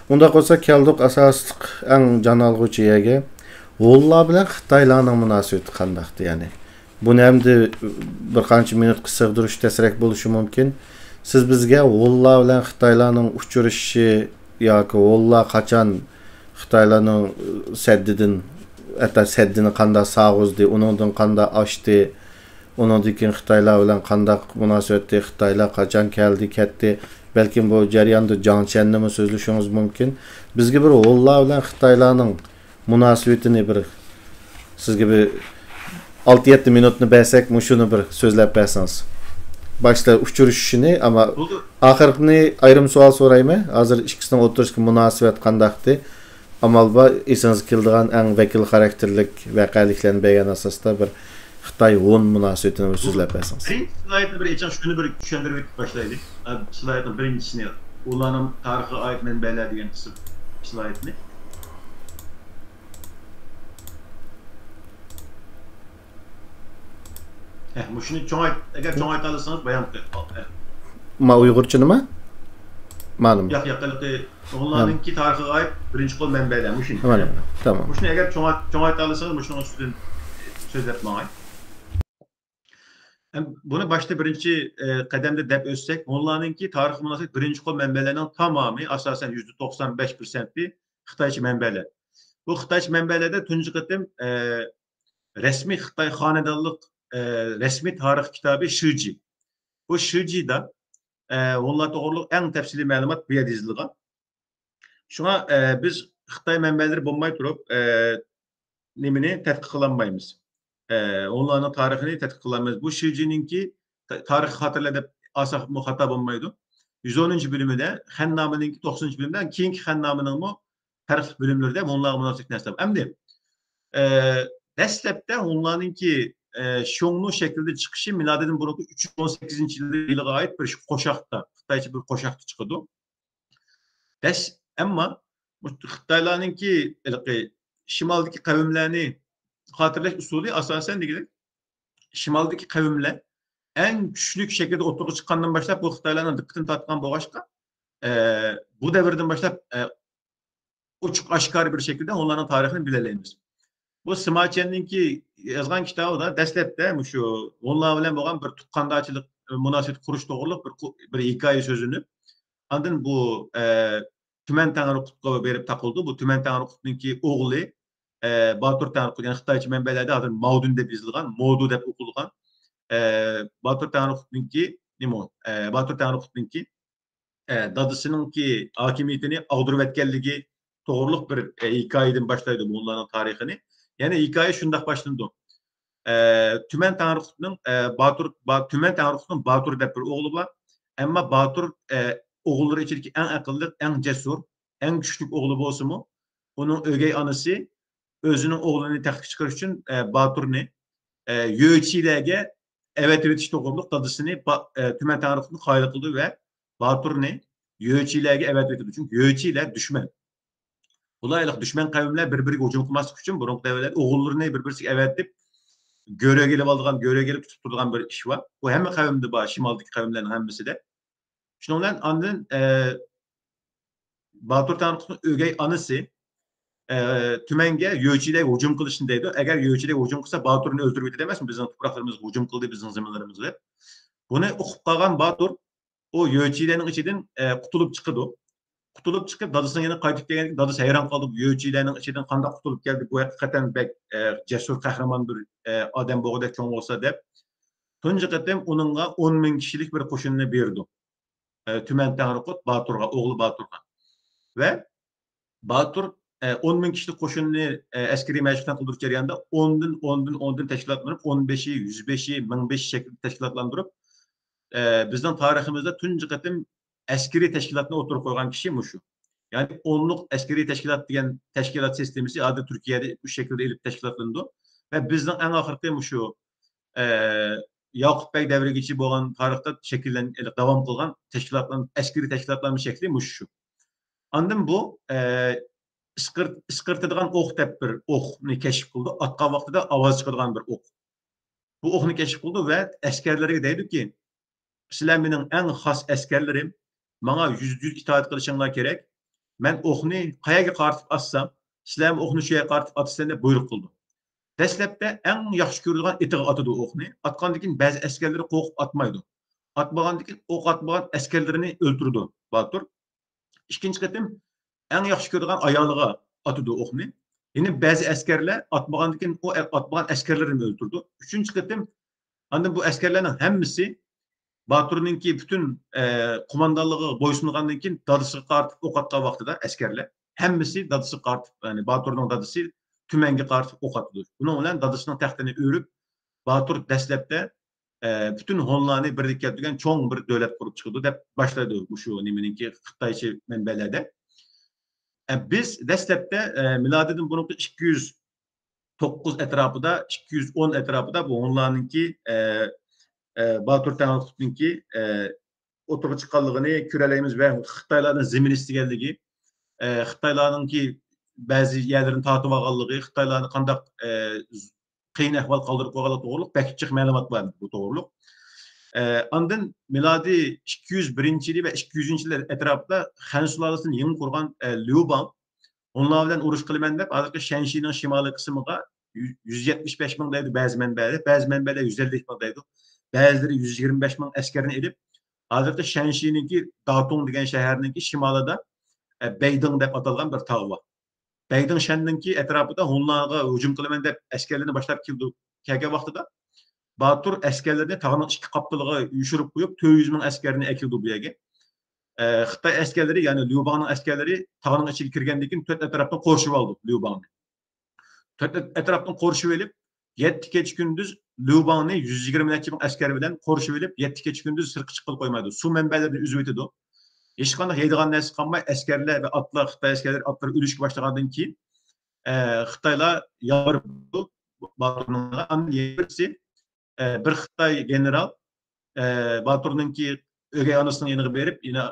Unda olsa keldik asaslık en can algıcı yege. Oğullar bilen Xitaylarning münasebeti qandaqdı yani. Bunu endi bir qancha minut qisqardirish tesirek bo'lishi mumkin. Siz bizga oğullar bilen Xitaylarning uchrashishi yoki oğullar qachon Xitaylarning seddini qanday sağızdı, onundan qanday açtı, onundan keyin Xitaylar bilen qanday münasebetdi, Xitaylar qachon keldi, ketdi. Belki bu jarayonda Canchen'le mi sözleşmemiz mümkün. Bizge bir oğullar bilen Xitaylarning münasebetini bir sizge bir 6-7 minutunu bersek muşunu bir sözlep berseniz. Başta uçuruşunu ama ahırkını ayrım sual sorayım. Hazır ikisinin oturuşki münasebet kandaqtı. Amalba esiniz kildiğen en vekil karakterlik vekaliklerini beyan asasda bir Xitay 10 münasebetini bir sözlep berseniz. Slaytını bir geçen şunu bir düşündürmek başlaydı. Slaytın birincisini ulanım tarihi ait menbeler diyen kısım slaytını. Şunu eğer çoğun ayet alırsanız bayan Ma Uygurçunu mu? Malum. Yaklaşık onlarınki tarihi ait birinci kol menbeler. Tamam. Şunu eğer çoğun ayet alırsanız şunu üstünden söz etmeye. Bunu başta birinci kademde dep ötsek, onlarınki tarihi münasebet birinci kol menbelerinin tamamı asasen %95%'i Xitayçı menbeler. Bu Xitayçı menbelerde tuncu kıtım resmi Xitay hanedanlık resmi tarih kitabı Shiji. Bu Shiji'da onlar doğruluq en tefsili məlumat bu yerdə yazılған. Şuna biz Xitay menbeleri bulmay durup nemini tədqiq qılanmayımız. Onların tarixini tədqiq qılanmayız. Bu Shiji'ninki tarix hatırladıp asaq muhatap olmaydı. 110. bölümüde Xənnamınınki 90. bölümden keyinki Xənnamının mu tarix bölümlərdə onlara münasibət nəsəb. Əmdi dəstəbdə onlarınki şonlu şekilde çıkışı miladının burada 318. yıla ait bir koşakta, Xitayçı bir koşakta çıkıyordu. Ama Xitaylarınki şimaldaki kavimlerini hatırlaş usulü asasen değil. Şimaldaki kavimler en güçlü şekilde oturup çıkandan başlayıp bu Xitaylarının dikkatini tatkan bu başka. Bu devirden başlayıp uçuk aşikar bir şekilde onların tarihini bileleyimiz. Bu Smaçen'ninki yazgan kitabı da destekte şu onlar bilen boğan bir tutkandağçılık münasebet kuruş doğruluk bir hikaye sözünü. Andın bu Tümen Tanrı Kutlu'ya verip takıldı. Bu Tümen Tanrı Kutlu'nunki oğlu Batur Tanrı Kutlu yani Xitayçı menbelerde adın Maudun dep yazılgan, Modu dep okulgan. Batur Tanrı Kutlu'nunki nimo? Batur Tanrı Kutlu'nunki dadısınınki hakimiyetini ağdırıvetkenligi doğruluk bir hikayeden başlaydı bunların tarihini. Yani hikaye şundak başlandı. Tümen Tanrı Kutlu'nun Tümen Tanrı Kutlu'nun Batur dep bir oğlu var. Ama Batur oğulları içindeki en akıllı, en cesur, en güçlü oğlu olsa mu? Onun ögey anısı özünün oğlunu takip çıkarış için Batur'unu Yöğüçiler'e evet işte doğruluk dadısını Tümen Tanrı Kutlu'nun hayal kıldı ve Batur'unu Yöğüçiler'e evet etti. Çünkü Yöğüçiler düşman. Bulaylık düşman kavimler birbirine hücum kılması için burun devlet oğullarını birbirine evet deyip görev gelip aldığın, görev gelip tutup durduğun bir iş var. Bu hem kavimde var, şimaldaki kavimlerin hemmesi de. Şimdi onların andın Batur Tanrı'nın ögey anısı Tümenge Yöğüçi'de hücum kılışındaydı. Eğer Yöğüçi'de hücum kılsa Batur'unu öldürüp demez mi? Bizim topraklarımız hücum kıldı, bizim zamanlarımızda. Bunu okup kalan Batur o Yöğüçi'lerin içinden kutulup çıkıyordu. Kutulup çıkıp dadısının yanına kaytıp geldik. Dadısı hayran kaldı. Yöğüçi'lerin içinden kandak kutulup geldi. Bu hakikaten bek cesur kahraman bir adam boğda çoğun olsa deyip. Tunca katem onunla 10.000 kişilik bir koşununu verdi. Tümen Tanrı Kut Batur'a, oğlu Batur'a. Ve Batur 10.000 kişilik koşununu askeri meclisden kıldırıp jarayanda 10'dan teşkilatlanıp 15'i, 105'i, 1005'i şekilde teşkilatlandırıp bizden tarihimizde tunca katem askeri teşkilatına oturup koygan kişi şu. Yani onluk askeri teşkilat diyen teşkilat sistemisi adı Türkiye'de bu şekilde elip teşkilatlandı. Ve bizden en ahırkı şu Yakup Bey devri geçip olan tarihte devam kılgan teşkilatların, askeri teşkilatların şekli şu. Andım bu ıskırtıdığan ok dep bir okni keşif kıldı. Atka vakti da avaz çıkırgan bir ok. Bu okni keşif kıldı ve askerlere deydi ki sizler benim en has askerlerim bana %100 itaat kılışınlar gerek. men okni qayaga qartib assam, sizlar okni şeye qartib atsan deb buyruq qildi. Dastlabda eng yaxshi ko'radigan itiga atadi okni. Atgandan keyin ba'zi askarlar qo'rqib atmaydi. Atmagandan keyin o'q atmagan askarlarini o'ldirdi Batur. İkinci qatim eng yaxshi ko'radigan ayoliga atadi okni. Yine ba'zi askarlar atmagandan keyin o atmagan askarlarini o'ldirdi. Üçüncü qatim andan bu askarlarning hammasi Batur'unki bütün kumandanlığı boysungandan keyin dadısıga qartib o'q atgan vaqtida askarlar hammasi dadısıga qartib, yani Batur'ning dadısı tümenge qartib o'q atdi. Bunun bilan dadısının taxtini o'rib Batur dastlabda bütün Honlarni birlikka keltirgan cho'ng bir davlat qurib chiqdi deb boshladi shu nimaninki Xitoycha manbalarda. Biz dastlabda milodidan buniki 209 etrafida, 210 etrafida bu Honlarninki Batur Tanrıkut'unki oturup çıkanlığını köreleyimiz ve Xitaylarning zemin istiganligi, Xitaylarninki bazı yerlerin tatib alganligi, Xitaylarni qandaq qiyin ahvol qoldirib qo'yganligi to'g'riliq bakitchiq ma'lumot bor bu to'g'riliq. Ondan milodiy 201-yil va 200-yillar atrofida Han sulolasini yangi qurgan Liu Bang onlar bilan urush qilaman deb hozirgi Shanshining shimoliy qismiga 175 ming deydi ba'zi manbalar 150 ming deydi. Bazıları 125 bin askerini edip, hazırda Shanshi'ninki Datong degan shaharninki shimolida Beyding deb atalgan bir tog' bor. Beyding Shanninki etrafida Hunlarga hujum qilaman deb askarlarni boshlab kelgan vaqtida Batur askarlarini tog'ning ikki qaptiliga yushirib qo'yib, 400 ming askarni ekildi bu yerga. Xitoy askarlari, ya'ni Liu Bangning askarlari tog'ning ichiga kirgandan keyin to'rt atrofdan qo'rshib oldi Liu Bangni. To'rt atrofdan qo'rshib olib, 7 kecha kunduz Liu Bangni 120 necha ming askar bilan qo'rshib olib, 7 kecha kunduz sirqi chiqib qo'ymaydi. Suv manbalarini uzib o'tadi. Hech qanday yeydigan narsa qolmay, askarlar va otlar, Xitoy askarlari otlar o'lishga boshlagandan keyin Xitoylar yorib Baturning birisi bir Xitoy general Baturninki o'gay onasining yoniga berib, yine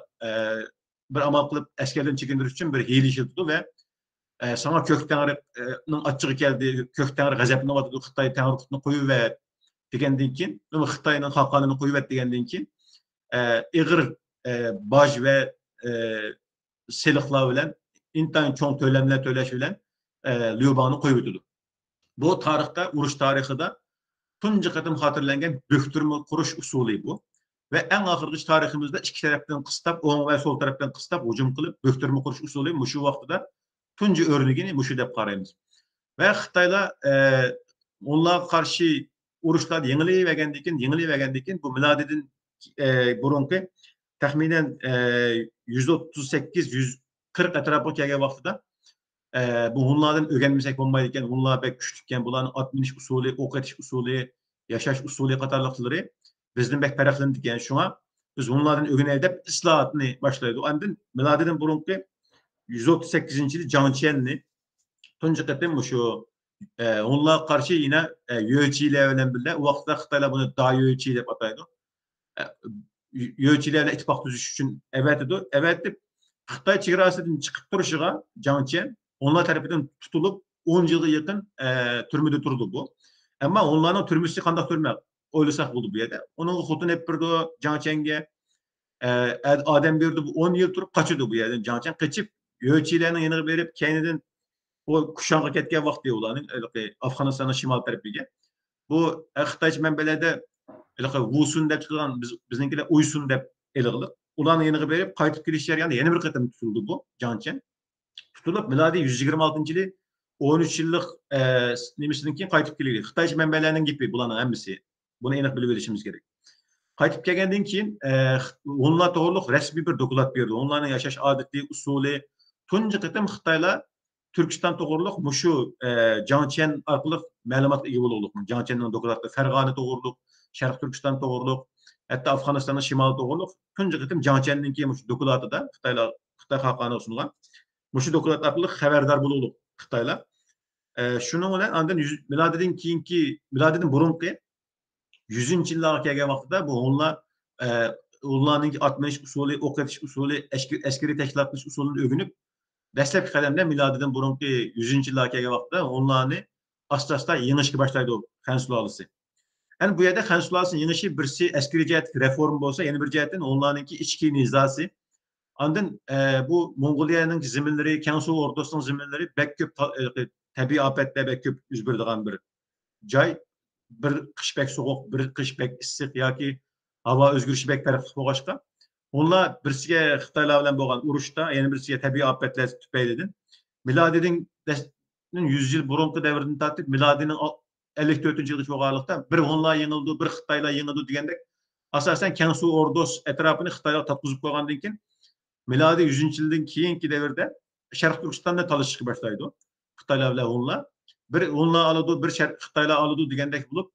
bir amal qilib askarlarni chekindirish uchun bir hiyla ishlatdi ve sana Kök Tengri'nin açığı geldi, Kök Tengri gazaplanıp Xitoy Tanrıkut'unu qo'yuver degandan keyin, Xitoyning xalqini qo'yuver degandan keyin ig'ir boj ve seliqlar bilan intayin cho'ng to'lamlar to'lash bilan Liu Bangni qo'yib o'tdi. Bu tarixda, urush tarixida tunji qatim xotirlangan bo'ktirma qurish usuli bu. Ve en ahırgıç tariximizde iki taraftan qistab, o'ng ve sol taraftan qistab hujum qilib bo'ktirma qurish usuli shu vaqtida tunji örnegini shu deb qaraymiz. Ve Xitoylar onlarga qarshi urushlar yengilib bu milodidan burunki taxminan 138-140 atrofga kelgan vaqtida bu Hunlardan o'rganmasak bo'lmaydi ekan, Hunlar bek kuchlikan, bularning ot minish usuli, o'q etish usuli, yashash usuli qatorliqlari bizden bek farqlanadi ekan. Shunga biz Hunlardan o'rganaylik deb islohotni boshlaydi. Ondan milodidan burunki 138-yil Jiang Qianni tunji qatim shu Hunlarga qarshi yine Yueqilar bilan birga u vaqtda Xitoylar buni Da Yueqi deb ataydi. Yueqilarla ittifoq tuzish uchun avatib Xitoy chegarasidan chiqib turishiga Jiang Qian onlar tarafından tutulup 10 yıla yakın türmede durdu bu. Ama onların türmesi qanday türme o'ylasak bo'ldi bu yerda. Onun xotini hep birdi Jiang Qian'ga adam berdi, bu 10 yıl turib qochdi bu yerdan. Jiang Qian qochib Yueqilarning yoniga berib, keynidan o kuşanğa ketgan vaqtda ularning Afg'onistonning shimol tarafiga. Bu Xitoycha manbalarda Wusun deb tutilgan, bizninkilar Uysun deb e'lqilib, ularning yoniga berib qaytib kelish jarayonida yana bir qatam tutildi bu Jiang Qian. Tutulup miladi 126-yili 13 yıllık nemisinden keyin qaytib keldi. Xitoycha manbalarning gapi bularning hammasi. Bunu aniq bilib olishimiz kerak. Qaytib kelgandan keyin onlar to'g'riliq rasmiy bir doklad berdi. Onlarning yashash odati, usuli, tunji qatim Xitoylar Türkiston to'g'riliq shu Jiang Qian orqali ma'lumotga ega bo'ldik. Jiang Qianning dokladida Farg'ona to'g'riliq, Sharq Turkiston to'g'riliq, hatto Afg'onistonning shimoli to'g'riliq tunji qatim Jiang Qianning keyin shu dokladida Xitoylar Xitoy xalqiga sungan shu doklad orqali xabardor bo'ldik Xitoylar. Shuning bilan ondan milodidan burungi 100-yillarga kelgan vaqtida bu onlarning atmanish usuli, o'q etish usuli, askariy tashkilot qilish usulini o'rganib, dastlabki qadamda milodidan burungi 100-yillarga kelgan vaqtida onlarni asta-asta yengishga boshlaydi Han sulolasi. Yani bu yerda Han sulolasining yengishi birisi askariy jihat reform bo'lsa, yana bir jihatdan onlarningki ichki nizosi, Andın bu Mongoliyanın ziminleri, Kansu ordusunun ziminleri bek köp tabii afetle bek köp yüz berdigan bir joy. Bir kış bek soğuk, bir kış bek issiq yoki havo o'zgarishi bek farqli bo'lg'achqa onlar birisiga Xitoylar bilan bo'lgan urushda, yana birisiga tabiiy ofatlar tufaylidan milodining 100 yil burungi davrdan tortib milodining 54 yilgacha bo'lganlikda bir Hunlar yengildi, bir Xitoylar yengildi degandek asosan Kansu ordusi atrofini Xitoylar tatqizib qo'ygandan keyin milodiy 100 yildan keyingi davrda Sharq Turkistonda talashishga boshlaydi. Xitoylar bilan Hunlar bir Hunlar oladi, bir Xitoylar oladi degandek bo'lib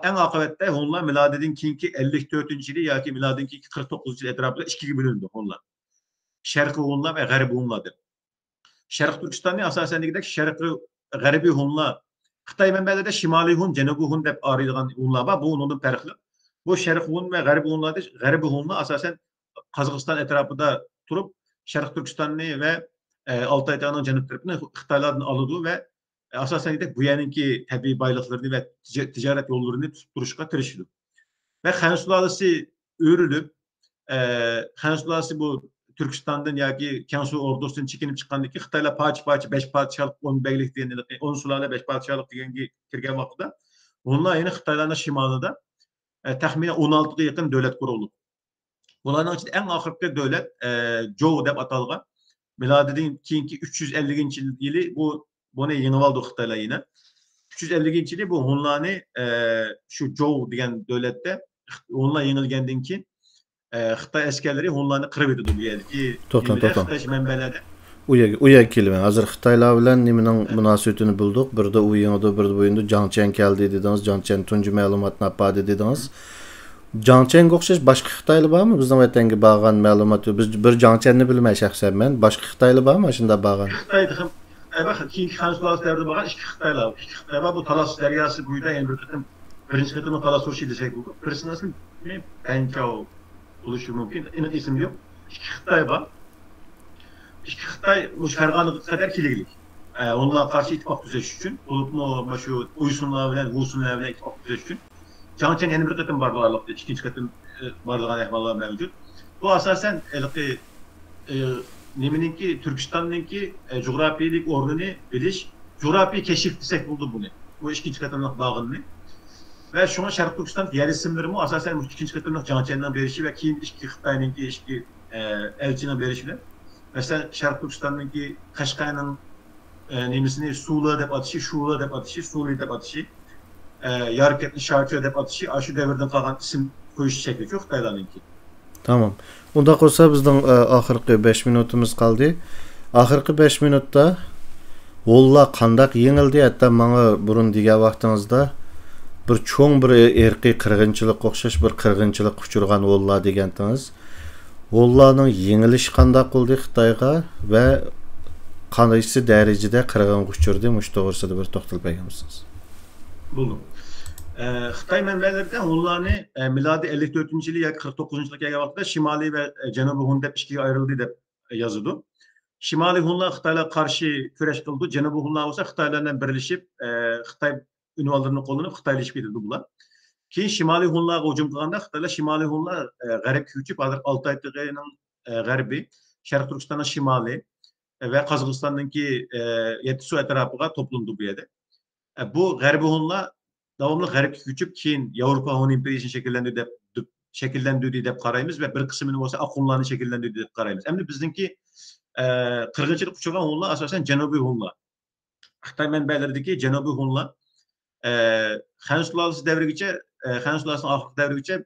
en akıbette Hunlar miladinin keyingi 54. yılı yoki miladinin keyingi 49 yıl etrafında ikiye bölündü Hunlar. Şarkı Hunlar ve Garbi Hunlar'dır. Şarkı Türkistan'ı asasen degidek Şarkı Garbi Hunlar Xitay menbelerinde Şimali Hun, Cenubi Hun dep arayılgan Hunlar var. Bu onun farklı. Bu Şarkı Hun ve Garbi Hunlar'dır. Garbi Hunlar asasen Kazakistan etrafında durup Şarkı Türkistan'ı ve Altay Dağı'nın cenub tarafını Xitaylardan alındı ve asasen de bu yanınki tabii baylıklarını ve ticaret yollarını tutturuşka tırışıldı. Ve Han Sulalası örülüp, Han Sulalası bu Türkistan'dan yoki Kansu ordusundan çekinip çıkandaki Xitaylar parça 5 parçalık 10 beylik diyen 10 sulale 5 parçalık diyen kirgen vaxtda onlar yine Xitaylarning şimalida tahminen 16'ga yakın devlet kuruldu. Bunlardan içinde en ahırkı devlet Zhou deb atalgan. Miladinin keyinki 350. yılı bunu yeni aldı Xitaylar yine. 350. yılı bu Hunlarni şu Zhou degan devlette Hunlar yenilgandan keyin Xitay askerleri Hunlarni qirib etdi bu yerdagi Xitoy manbalari. Uya kelme. Hazır Xitaylar bilan nimening munosabatini bildik. Birda u yengdi, birda bu endi Jiang Chen keldi dediniz. Jiang Chen tunji ma'lumotni apadi dediniz. Jiang Chen'ga o'xshash boshqa Xitoylar bormi? Bizning vatanga borgan ma'lumot biz bir Jiang Chen'ni bilmay shaxsan men. Boshqa Xitoylar bormi shunda borgan? Xitoyda ham keyingi Han Sulalasi davrida bo'lgan ikki Xitoylar. Ikki Xitoylar bu Talas daryosi bo'yida endi bir qatim birinchi qatim Talas urushi desak bo'ladi. Birinchisi Panchao bo'lishi mumkin. Esim yo'q. İki Xitoy bor. İki Xitoy bu Farg'onaga qadar keliglik. Onlar qarshi ittifoq tuzash uchun, bo'libmi shu Uysunlar bilan Vusunlar bilan ittifoq tuzash uchun Jiang Chen yana bir qatim borganlikda, ikkinchi qatim borgan ahvollar mavjud. Bu asosan nimeniki Türkistan'ınki coğrafiyalik o'rnini bilish, coğrafiy keşif desek bo'ldi buni. Bu ikkinchi qatimliq bağını. Ve şuna Sharq Turkiston yer isimleri mu asosan bu ikkinchi qatimliq Jiang Chen'dan berişi ve keyin ikki Xitoyninki ikki elchining berişidir. Mesela Sharq Turkistonninki Qashqarning nemesini Sula deb atışı, Shula deb atışı, Suli deb atışı, Yarketni Sharcho deb atışı, şu devirden qolgan isim qo'yish shakli yo'q Xitoylarninki. Tamam. Unda qolsa bizning oxirgi 5 minutimiz qoldi. Oxirgi 5 minutda Hunlar qandaq yengildi? Hatta menga burun degan vaqtingizda bir cho'ng bir erkiy qirg'inchilik o'xshash bir qirg'inchilik uchirgan Hunlar degandingiz. Hunlarning yengilishi qandaq bo'ldi Xitoyga va qanday darajada qirg'in uchirdi? Mush to'g'risida bir to'xtalib bergansiz. Buldum. Xitay menbelerinde Hunlarni miladi 54. yılı ya 49. yılı gelgen vaxtda Şimali ve Cenubi Hun deb ikiye ayrıldı deb yazıldı. Şimali Hunlar Xitaylar karşı küreş kıldı. Cenubi Hunlar olsa Xitaylarla birleşip Xitay ünvallarını kullanıp Xitaylaşıp edildi bunlar. Ki Şimali Hunlar'a hücum kılganda Xitaylar Şimali Hunlar garip küçüp Altay Dağı'nın garbi, Şarkı Türkistan'ın şimali ve Kazakistan'daki Yetisu etrafına toplandı bu yerde. Bu garbi Hunlar davamlı garip küçüp keyin Avrupa Hun İmperiyasını şekillendirdi deb qaraymiz ve bir kısmını olsa Ak Hunlarni şekillendirdi deb qaraymiz. Endi bizningki qirg'inchilik uchirgan Hunlar asosan Janubiy Hunlar. Xitoy manbalaridagi Janubiy Hunlar Han Sulalasi davrigacha, Han Sulalasining oxirgi davrigacha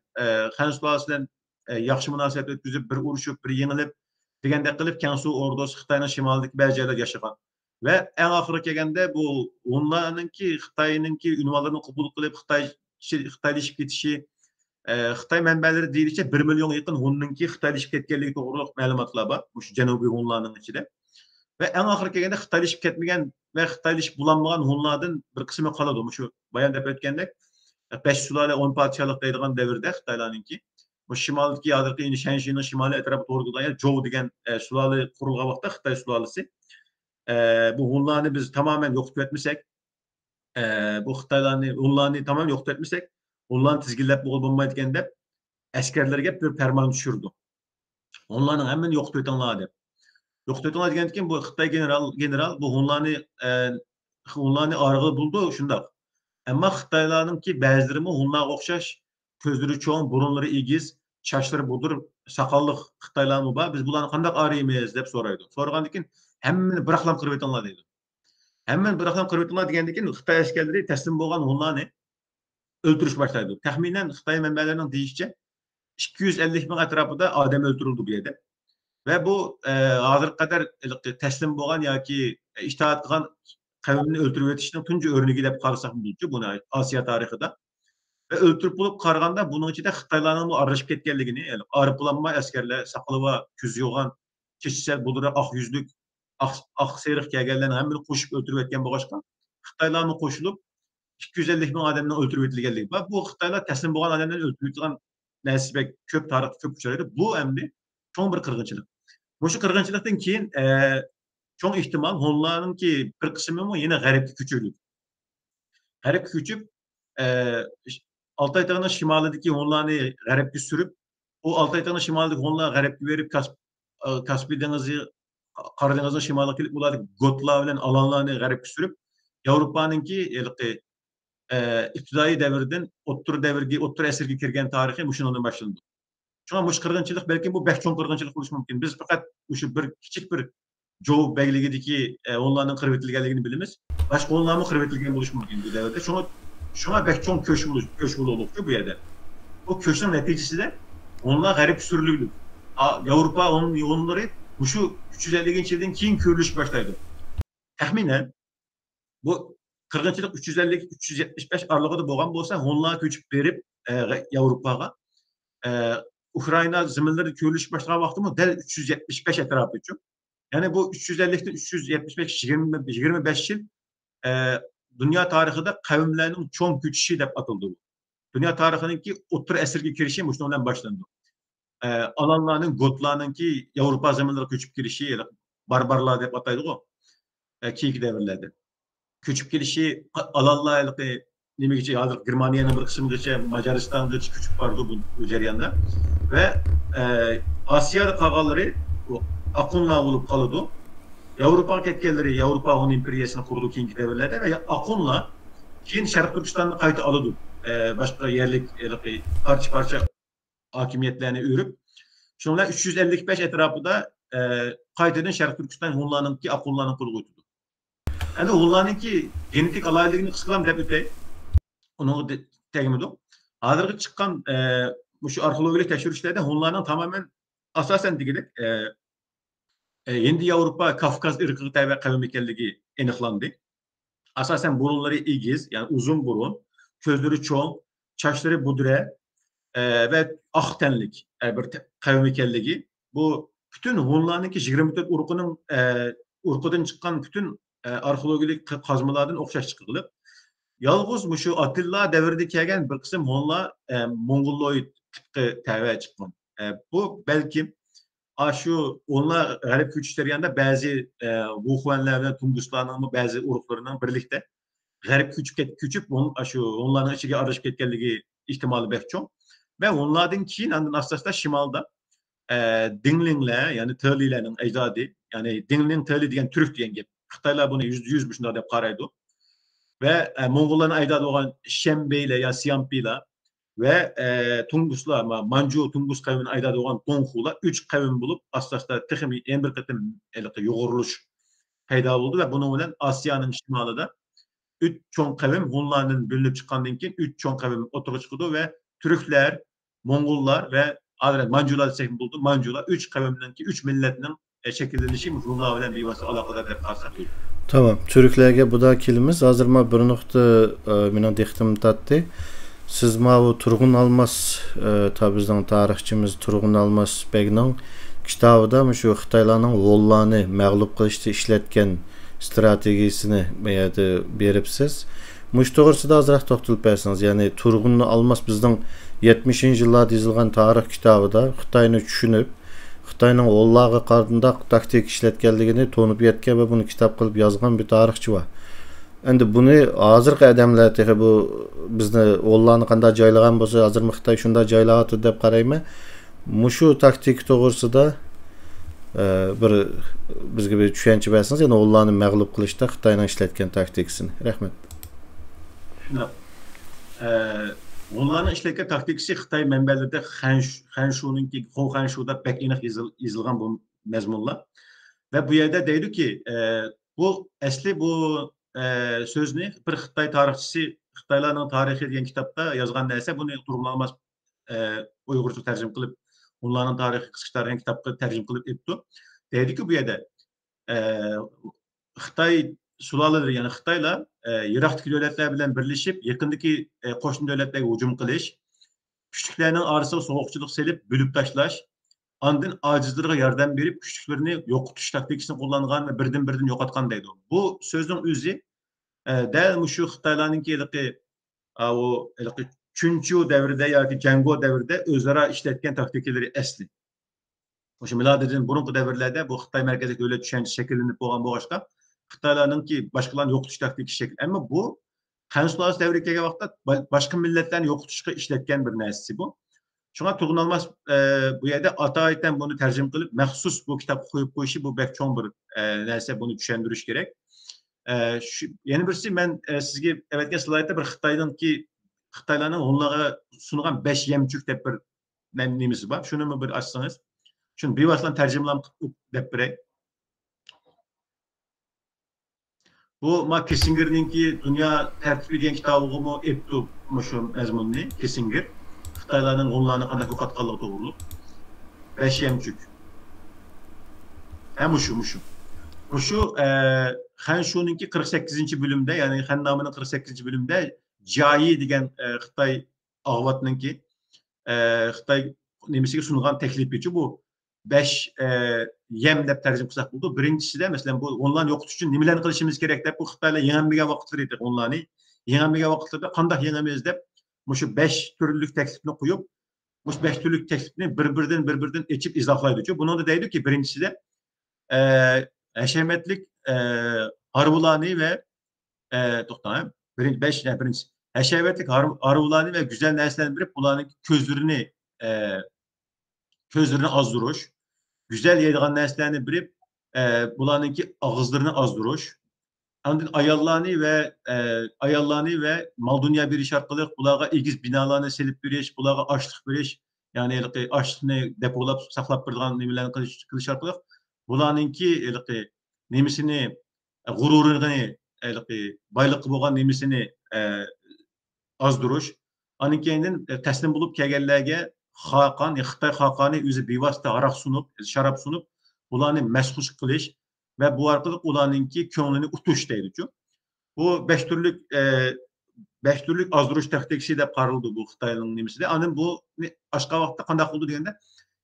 Han Sulalasi bilan yaxshi munosabat o'tkazib, bir urushib, bir yengilib degandek qilib Kansu ordusi Xitoyning shimolidagi ba'zi joylarda yashagan. Ve en ahırı kelgende bu Hunlarninki Xitoyninki ünvanlarını qabul qilib Xitoylashib ketishi Xitoy manbalari deyilishcha 1 milyon yaqin Hunninki Xitoylashib ketganligi to'g'riliq ma'lumotlar bor. Bu Janubiy Hunlarning ichida. Ve en ahırı kelgende Xitoylashib ketmagan ve Xitoylashib bulanmagan Hunlardan bir qismi qoladi. Shu bayon deb o'tgandek 5 sulale 10 podshohlik deydigan davrda Xitoylarninki bu shimolki hozirgi Shanshining shimoliy atrofi to'g'ridan Zhou degan sulale qurilgan vaqtda Xitoy sulalasi bu Hunlarni biz tamamen yok etmesek, bu Hunlarni tamamen yok etmesek, Hunlarni tizginlep bo'lmaydigan deb askerlerge bir ferman düşürdü. Onların hemen yok tutanlar dep. Yok tutanlar degendikin bu Xitay general bu Hunlarni argılı buldu şundak. Ama Xitaylarnınki bäzileri Hunlarga okşaş, közleri çoğun, burunları igiz, çaşları budur, sakallık Xitaylar mı var? Biz bularni qandak araymiz dep soraydı. Sorgandikin hemmeni bıraklam kırıp etanlar deydi. Hemen bıraklam kırıp etanlar degendikin Xitay askerleri teslim bolgan Hunlarni öldürüş başlaydı. Tahminen Xitay menbalarının deyişçe 250 bin etrafında adam öldürüldü bu yerde. Ve bu hazır kadar teslim bolgan yoki itaat qilgan kavimni öldürüp etişinin tuncu örneği dep qarasak buluncu bunu Asiya tarixida. Ve öldürüp bulup qaraganda bunun içinde Xitaylarning aralashib ketganligini, yani arıqlanma askerler, saqılıva küz yoğan, kişisel bulura ak yüzlük, ak seyriq kelganlarni hammani qo'shib öldürüp etgan bo'lg'achqa, Xitaylarning qo'shilib 250 bin adamdan öldürüp etilganligi. Va bu Xitaylar teslim bo'lgan odamlarni öldürüp etilgan nasiba ko'p tarix ko'p uchraydi. Bu endi cho'ng bir qirg'inchilik. O'sha qirg'inchilikdan keyin cho'ng ehtimol Hunlarninki bir qismi yana g'arbga ko'chirdi. G'arbga ko'chib Altay Dağı'nın şimalındaki Hunlarni g'arbga sürüp, o Altay Dağı'nın şimalındaki Hunlar g'arbga verip Kaspiy dengizi, Qora dengizning shimoliga kelib ularni Gotlar bilan Alanlarni g'arbga sürüp, Yevropaninki iptidai devirden o'rta asrga kirgan tarixi shundan boshlandi. Shunga mush qirg'inchilik balki bu bek cho'ng qirg'inchilik bo'lishi mumkin. Biz faqat o'sha bir kichik bir Joe begligidagi Hunlarning qirib etilganligini bilamiz. Boshqa Hunlarni qirib etilgan bo'lishi mumkin bu davrda. Şuna bek cho'ng köç bo'ldi bu yerda. O köçning natijasida Hunlar g'arib sürülüydü. Yevropa onları şu 350 yıldan keyin ko'rilish boshlaydi. Tahminen bu qirg'inchilik 350-375 aralig'ida bo'lgan bo'lsa, Hunlar ko'chib berib Yevropaga Ukrayna zaminlarida ko'rilish boshlagan vaqtimi dal 375 atrofi uchun. Yani bu 350'den 375 25 yıl dünya tarixida qavmlarning cho'ng ko'chishi deb ataldi. Dünya tarixininki o'rta asrga kirishi shundan boshlandi. Alanlarning Gotlarninki Yevropa zaminlariga ko'chib kirishi, barbarlar deb ataydi-ku. Keyingi davrlarda. Ko'chib kirishi Alanlar nimaga hozir Germaniyaning bir qismigacha, Macaristongacha ko'chib bordi bu jarayonda. Ve Asiyada qolganlari Akunlar bo'lib qoldi. Yevropaga ketganlari Yevropa Hun imperiyasini qurdi keyingi davrlarda ve Akunlar keyin Sharq Turkistonni qayta oldi. Başka yerlik parça hakimiyetlerini örüp, şunlar 355 etrafında qaytadan Sharq Turkiston Hunlarninki Akunlarning qo'liga o'tdi. Endi Hunlarninki genetik alayligini qisqalam deb o'tay. Uni tegmidi. Hozirgi chiqqan shu arxeologik tekshirishlarda Hunlarning tamamen asosan degilik Endi Yevropa Kafkaz irqiga tava qavm ekanligi aniqlandi. Asosan burunları igiz, yani uzun burun, közleri çoğun, çaşları budre ve ak tenlik bir kavm ekanligi. Bu bütün Hunlarninki 24 urqudan çıkan bütün arxeologik qazmalardan o'xshash chiqilib, yalnız şu Atilla devrida kelgan bir qism Hunlar Mongoloid tipga tava chiqqan. Bu belki şu onlar g'arib ko'chishlari yanında bazı Wuhanlar ve Tunguslarning bazı urug'larining birlikte g'arib ko'chib şu onların ichiga aralashib ketganligi ehtimoli bek cho'ng. Ve onlardan keyin aslında shimolda Dinglinglar, yani Tırlilarning ajdodi, yani Dingling Tırli degan Türk degan gap. Xitoylar buni %100 shunday deb qaraydi. Ve Mongollarning ajdodi bo'lgan Shembeylar ya Siampiylar ve Tunguslar, Manchu Tungus kavminin ajdodi bo'lgan Donghular 3 kavim bulup aslında texim en bir qatim yo'g'irilish paydo bo'ldi ve bunun bilan Asiyanın shimolida 3 cho'ng kavim Hunlarning bölünüp chiqqandan keyin 3 cho'ng kavim o'tirib chiqdi ve Türkler, Mongollar ve Manchular desek buldu. Manchular 3 kavimden ki 3 milletinin şekillenişi Hunlar bilan bevosita aloqador deb qarasak. Tamam, Türklerge bu da kelimiz. Hazır ma bir nokta mening diqqatim tatdi. Siz ma bu Turg'un Almas bizning tarixchimiz Turg'un Almas Begning kitabida shu Xitoylarning Hunlarni mag'lub qilishda ishlatgan strategiyasini beribsiz. Mush to'g'risida ozroq to'xtalib bersangiz, ya'ni Turg'un Almas bizning 70-yillarda yozilgan tarix kitobida Xitoyni tushunib, Xitoyning Hunlarga qarında taktik ishlatganligini to'nib yetgan va buni kitob qilib yozgan bir tarixchi bor. Endi buni hozirgi odamlar bu bizni Hunlarni qanday joylagan bo'lsa, hozir Xitoy shunday joylayapti deb qaraymi? Muşu taktik doğrusida bir bizge bir düşençe bersiniz, yani onlarni mag'lub qilishda Xitoyning ishlatgan taktikasini. Rahmat. Shundoq. Onların işletken taktikisi Xitay mənbələrdə Xanşu'nunki, Xo Xanşu'da pek iniq yazılgan bu mezmunlar. Ve bu yerde deydi ki, bu esli bu sözünü bir Xitay tarihçisi, Xitayların tarihi diyen kitapta yazgan neyse bunu durumlanmaz Uygurca tercüme kılıp, onların tarihi kısıklarının kitapta tercüme kılıp etti. Deydi ki bu yerde Xitay sulaları yani Xitayla Irak'taki devletler bilen birleşip yakındaki koşun devletlere hücum kılış, küçüklerinin arasında soğukçuluk selip bölüp taşlaş, andın acizlere yardım verip küçüklerini yok tutuş taktikisini kullangan ve birden yok atkan deydi. Bu sözün özü değil şu Xitaylarınki o Çünçü devrinde ya ki Cengo devrinde özara işletken taktikleri esli. O şimdi miladeden burunku devirlerde bu Xitay merkezi devlet düşüncesi şekillenip boğan bu başka Xitaylarının ki başkalarının yok tutuş taktiki şekil. Ama bu Han Sulası devrindeki vakti başka milletlerin yok tutuşu işletken bir nesli bu. Şuna tuğunalmaz bu yerde Ataay'dan bunu tercüme kılıp mehsus bu kitap koyup bu işi bu bek çoğun bir neyse bunu düşündürüş gerek. Yeni birisi ben sizge evetken slaytta bir Xitay'dan ki Xitaylarının onlara sunulan 5 yemçük dep bir neyimiz var. Şunu mu bir açsanız. Şunu bir vasılan tercümelam dep birey. Bu ma Kissinger'ninki dünya tertibi diyen kitabı mu etti şu mezmununu Kissinger. Xitaylarının onlarına kadar bu katkalı doğruluk. 5 yemçük. Hem şu. Şu Xanşu'nunki 48. bölümde yani Xannamı'nın 48. bölümde Cayi degen Xitay ağvatınınki Xitay nemisiga sungan teklifi bu 5 yem dep tercüme kılsak buldu. Birincisi de mesela bu onlarni yo'qotish uchun nimalarni qilishimiz kerak deb bu Xitoylar yengilmagan vaqtlar edi onlarni. Yengilmagan vaqtlarda qanday yengamiz deb şu 5 türlük teklifni qo'yib, bu 5 türlük teklifni bir-biridan içip izohlaydi. Bunun da deydi ki birincisi de Heşemetlik Harbulani ve to'xtang. Birinci Heşemetlik Harbulani ve güzel neslendirip bularning közlerini azduruş, güzel yediğen neslerini bilip bularninki ağızlarını azduruş. Andın ayallani ve mal dünya bir iş arkalık bulağa igiz binalarını selip bir iş, bulağa açlık bir iş, yani açlığını depolap saklap birdiğen nimelerini kılış arkalık bularninki nemisini gururunu baylık boğan nemisini azduruş. Anın kendin teslim bulup kelgenlerge Xaqan, Xitay Xaqani özü bevosita aroq sunup, şarap sunup bularni mesxuş qilish ve bu arqali ularninki ko'nglini utush deydi. Bu 5 türlük azduruş taktikasi deb qaraldi bu Xitoyning nemisida. Anın bu boshqa vaqtda qanday qildi deganda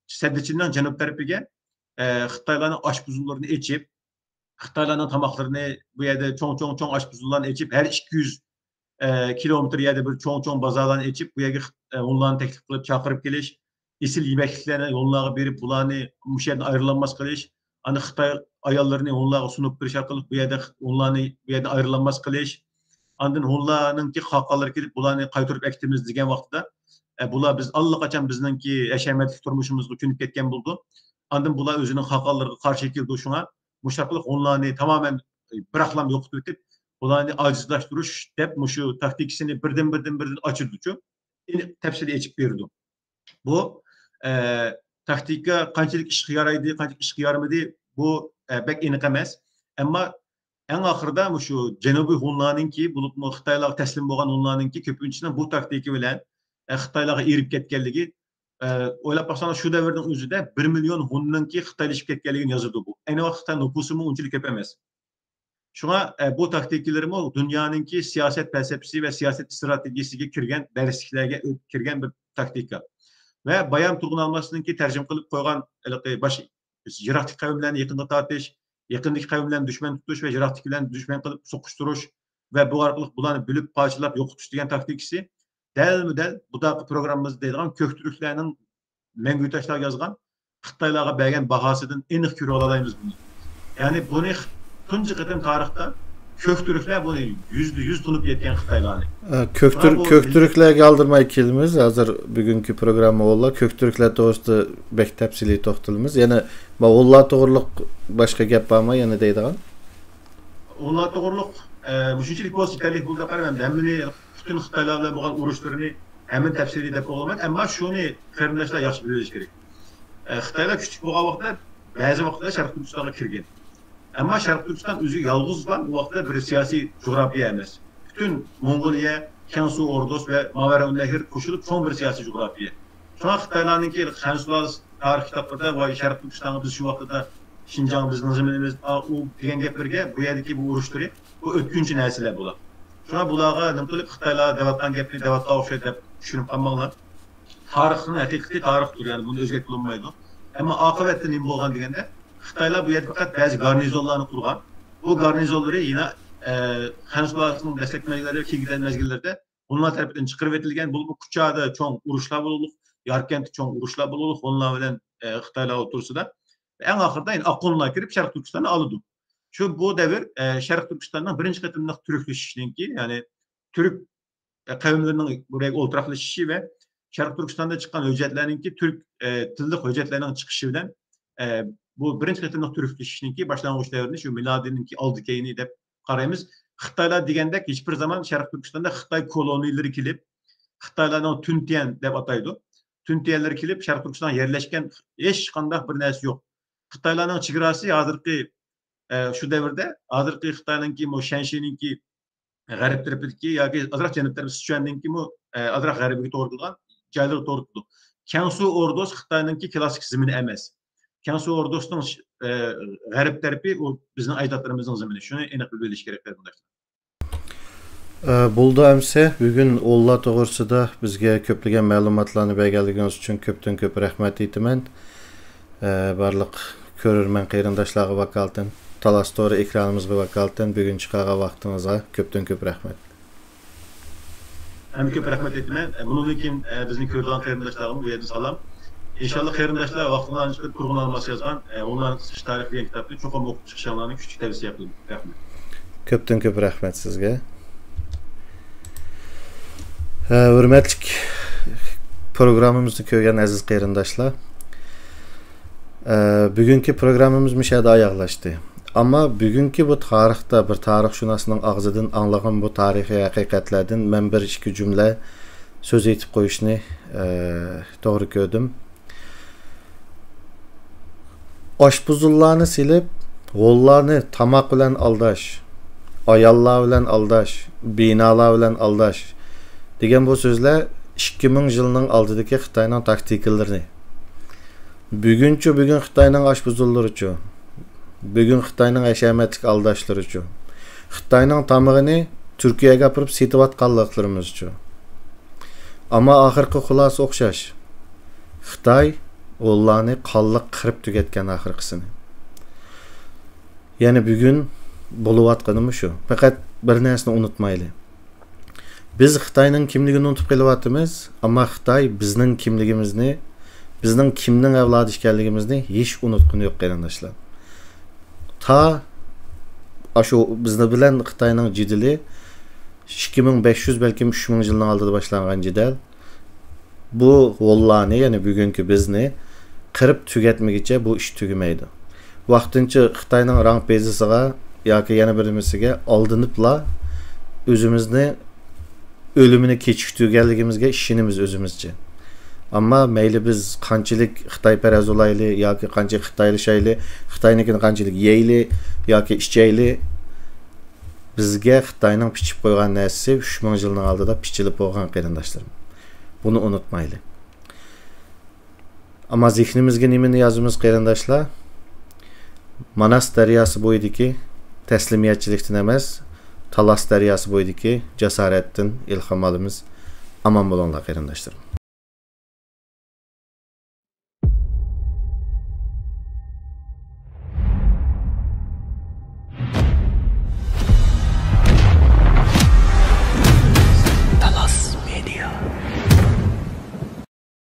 Sadichindan janub tarafiga Xitoylarning oshpuzularini echib, Xitoylarning tamoqlarini bu yerda cho'ng oshpuzlarni echib, her 200 kilometr yerde bir çoğun bazarlarını içip bu yerga onlarni teklif qilib chaqirib kelish, isil yemekliklerini onlarga berip bularni bu yerdan ayrılanmaz qilish, ani Xitoy ayollarini onlarga sunib berish orqali bu yerda onlarni bu yerdan ayrılanmaz qilish, andın onlarninki xalqalari kelib bularni qaytarib ekitimiz degan vaqtda bular biz allaqachon bizningki yashamayotgan turmushimizga ko'nib ketgan bo'ldi. Andın bular o'zining xalqalariga qarshi keldi shunga. Bu şartda onlarni tamamen bıraklam yo'qotib o'tib bularni acizlaştırış dep şu taktikisini birden açırdı. Tepsili geçip verdi. Bu taktika qanchalik ishga yaraydi, qanchalik ishga yaramadı bu bek aniq emas. Ama en ahırda şu Janubiy Hunlarninki bulup Xitoylarga teslim bo'lgan Hunlarninki ko'pincha bu taktika bilan Xitoylarga erib ketganligi o'ylab baxsana shu davrning o'zida 1 million Hunninki Xitoylashib ketganligini yozadi bu. Ayni vaqtda nufusi unchalik ko'p emas. Şuna bu taktiklerimi dünyanınki siyaset felsefesi ve siyaset stratejisiga kirgen dersliklerge kirgen bir taktika. Ve bayan turgunalmasınınki tercüme kılıp koygan Irak'taki kavimlerini yakında tartış, yakındaki kavimlerini düşman tutuş ve Irak'takilerini düşman kılıp sokuşturuş ve bu arkalık bulanı bölüp parçalayıp yok tutuş diyen taktikisi del bu da programımızda deyilgan köktürüklerinin Mengütaşlar yazgan Xitoylarga bergen bahasıdan aniq ko'ra olamiz bunu. Yani bunu tunji qadam tarixda Köktürkler bunu %100 tunup yetken Xitaylarni. Köktürklerge aldırmay kelimiz. Hazır bugünkü programma olla köktürkler toğusda bek tepsili toxtalımız. Yani onlar toğırlık başka gap barma yana deydiğen? Onlar toğırlık müşünçilik boz iterlik bulda qaramam. Hemini bütün Xitaylarla boğan uruşlarını hemen tepsili dep olmaydı. Ama şunu qarindaşlar yaxşı biliyoruz gerek. Xitaylar küçük boğan vaqtda bazı vaqtda Şarkı Türkistan'a kirgen. Ama Şarkı Türkistan özü yalğız olan bu vaqtda bir siyasi coğrafya emas. Bütün Mongoliya, Kansu, Ordos ve Maveraunnehr koşulup son bir siyasi coğrafya. Şuna Xitaylarnınki Xansular tarih kitaplarda ve Şarkı Türkistan'ı biz şu vaqtda Şinjan bizning zaminimiz u degan gaplarga bu yerdagi bu urushlar bu o'tkinchi narsalar bo'ladi. Shuna bularga nima qilib Xitoylar davatdan gapni davatga o'xshaydi deb tushunib qolmanglar. Tarixning haqiqiy tarixdir, ya'ni buni o'zgartirib bo'lmaydi. Ammo oqibatda nima bo'lgan deganda Xitoylar bu yerda faqat ba'zi garnizonlarni qurgan. Bu garnizonlari yana Xansularning dastlabki kelgan mezgillarda onlar tarafidan chiqarib etilgan. Bu Kuchada cho'ng urushlar bo'ldi, Yarkentda cho'ng urushlar bo'ldi, onlar bilan Xitoylar o'tirsida. En ahırda yani Akkonluğa kirip Şarkı Türkistan'ı aldı. Şu bu devir Şarkı Türkistan'dan birinci katımda Türkleşişinki yani Türk kavimlerinin buraya oturaqlaşışı ve Şarkı Türkistan'da çıkan hüccetlerinki Türk tillik hüccetlerinin çıkışı bilen bu birinci katımda Türkleşişinki başlangıç devrinde şu miladininki aldı keyini de qarayımız. Xitaylar degende hiçbir zaman Şarkı Türkistan'da Xitay kolonileri kilip Xitaylardan Tüntiyen deb ataydı. Tüntiyenler kilip Şarkı Türkistan'a yerleşken hiç qanday bir narsa yok. Xitaylarning chegarasi hozirgi shu davrda hozirgi Xitoyninki mo Shanshininki g'arb tarafidagi yoki azroq janub tarafi Sichuanninki mo azroq g'arbiga to'g'ri kelgan joylarga to'g'ri keldi. Kansu Ordos Xitoyninki klassik zamini emas. Kansu Ordosning g'arb tarafi u bizning ajdodlarimizning zamini. Shuni aniq bilib olish kerak bunday. Buldu əmsə, bugün Allah toğrusida bizga köplügen məlumatlarını bəgəldiginiz üçün köpdən köp rəhmət etmən. Barlıq körürmən qeyrindaşlığı vakaltın, Talas Story ekranımızga vakaltın, bugün çıqağa vaxtınıza köpdən köp rəhmət. Hem köp rəhmət etmən. Bunun için bizim körülen qeyrindaşlarımız bu yerdə salam. İnşallah qeyrindaşlar vaxtından çıxıb qurğun alması yazan, onların sıçış tarihi degan kitabni çoxam oxup çıxışanlarını küçük tavsiye yapdım. Rəhmət. Köpdən köp rəhmət sizə. Hürmetlik programımızı köyen aziz qeyrindaşlar. Bugünkü programımız müşahede ayaqlaşdı. Ama bugünkü bu tarixda bir tarixşünasının ağzıdan anlağan bu tarihi haqiqatlardan mən bir iki cümle söz etip qoyuşunu doğru gördüm. Aşpuzullarını silip, gollarını tamak bilen aldaş, ayallar bilen aldaş, binalar bilen aldaş degan bu sözler 2000 yılının aldıdaki Xitayning taktikalarını. Bugün Xitayning aşpuzulları üçün, bugün Xitayning aşamatlik aldaşları üçün, Xitayning tamağını Türkiye'ye apırıp setib atqanlıqlarımız üçün. Ama ahirki xulas oxşaş. Xitay onlarını qanlıq qırıb tüketken ahirkisini. Yani bugün bulup atqanımız şu. Fakat bir nərsini unutmaylı. Biz Xitayning kimligini unutup qelyapmiz, ama Xitay bizning kimligimizni, bizning kimning avlodi ekanligimizni hech unutqani yo'q qarindoshlar. Ta shu bizni bilan Xitayning jidili 2500 balkim 3000 yilning oldida boshlangan jidal. Bu vallahi yani bugünkü bizni qirib tugatmaguncha bu ish tugamaydi. Vaqtincha Xitayning rang bezisiga yoki yana birimisiga oldinibla özümüzni ölümünü kechiktirganligimizga ishonamiz o'zimizcha. Amma mayli biz qanchalik Xitoy paraz olayli yoki qanchalik Xitoylashayli, Xitoynikini qanchalik yeyli yoki ichayli, bizga Xitoyning pichib qo'ygan narsasi 3000 yilning oldida pichilib bo'lgan qarindoshlarim. Bunu unutmayli. Amma zihnimizga nimani yozamiz qarindoshlar? Manas daryosi bo'yidagi taslimiyatchilikdan emas, Talas daryosi bo'yidagi jasoratdan ilhom olamiz. Aman bo'linglar qarindoshlar.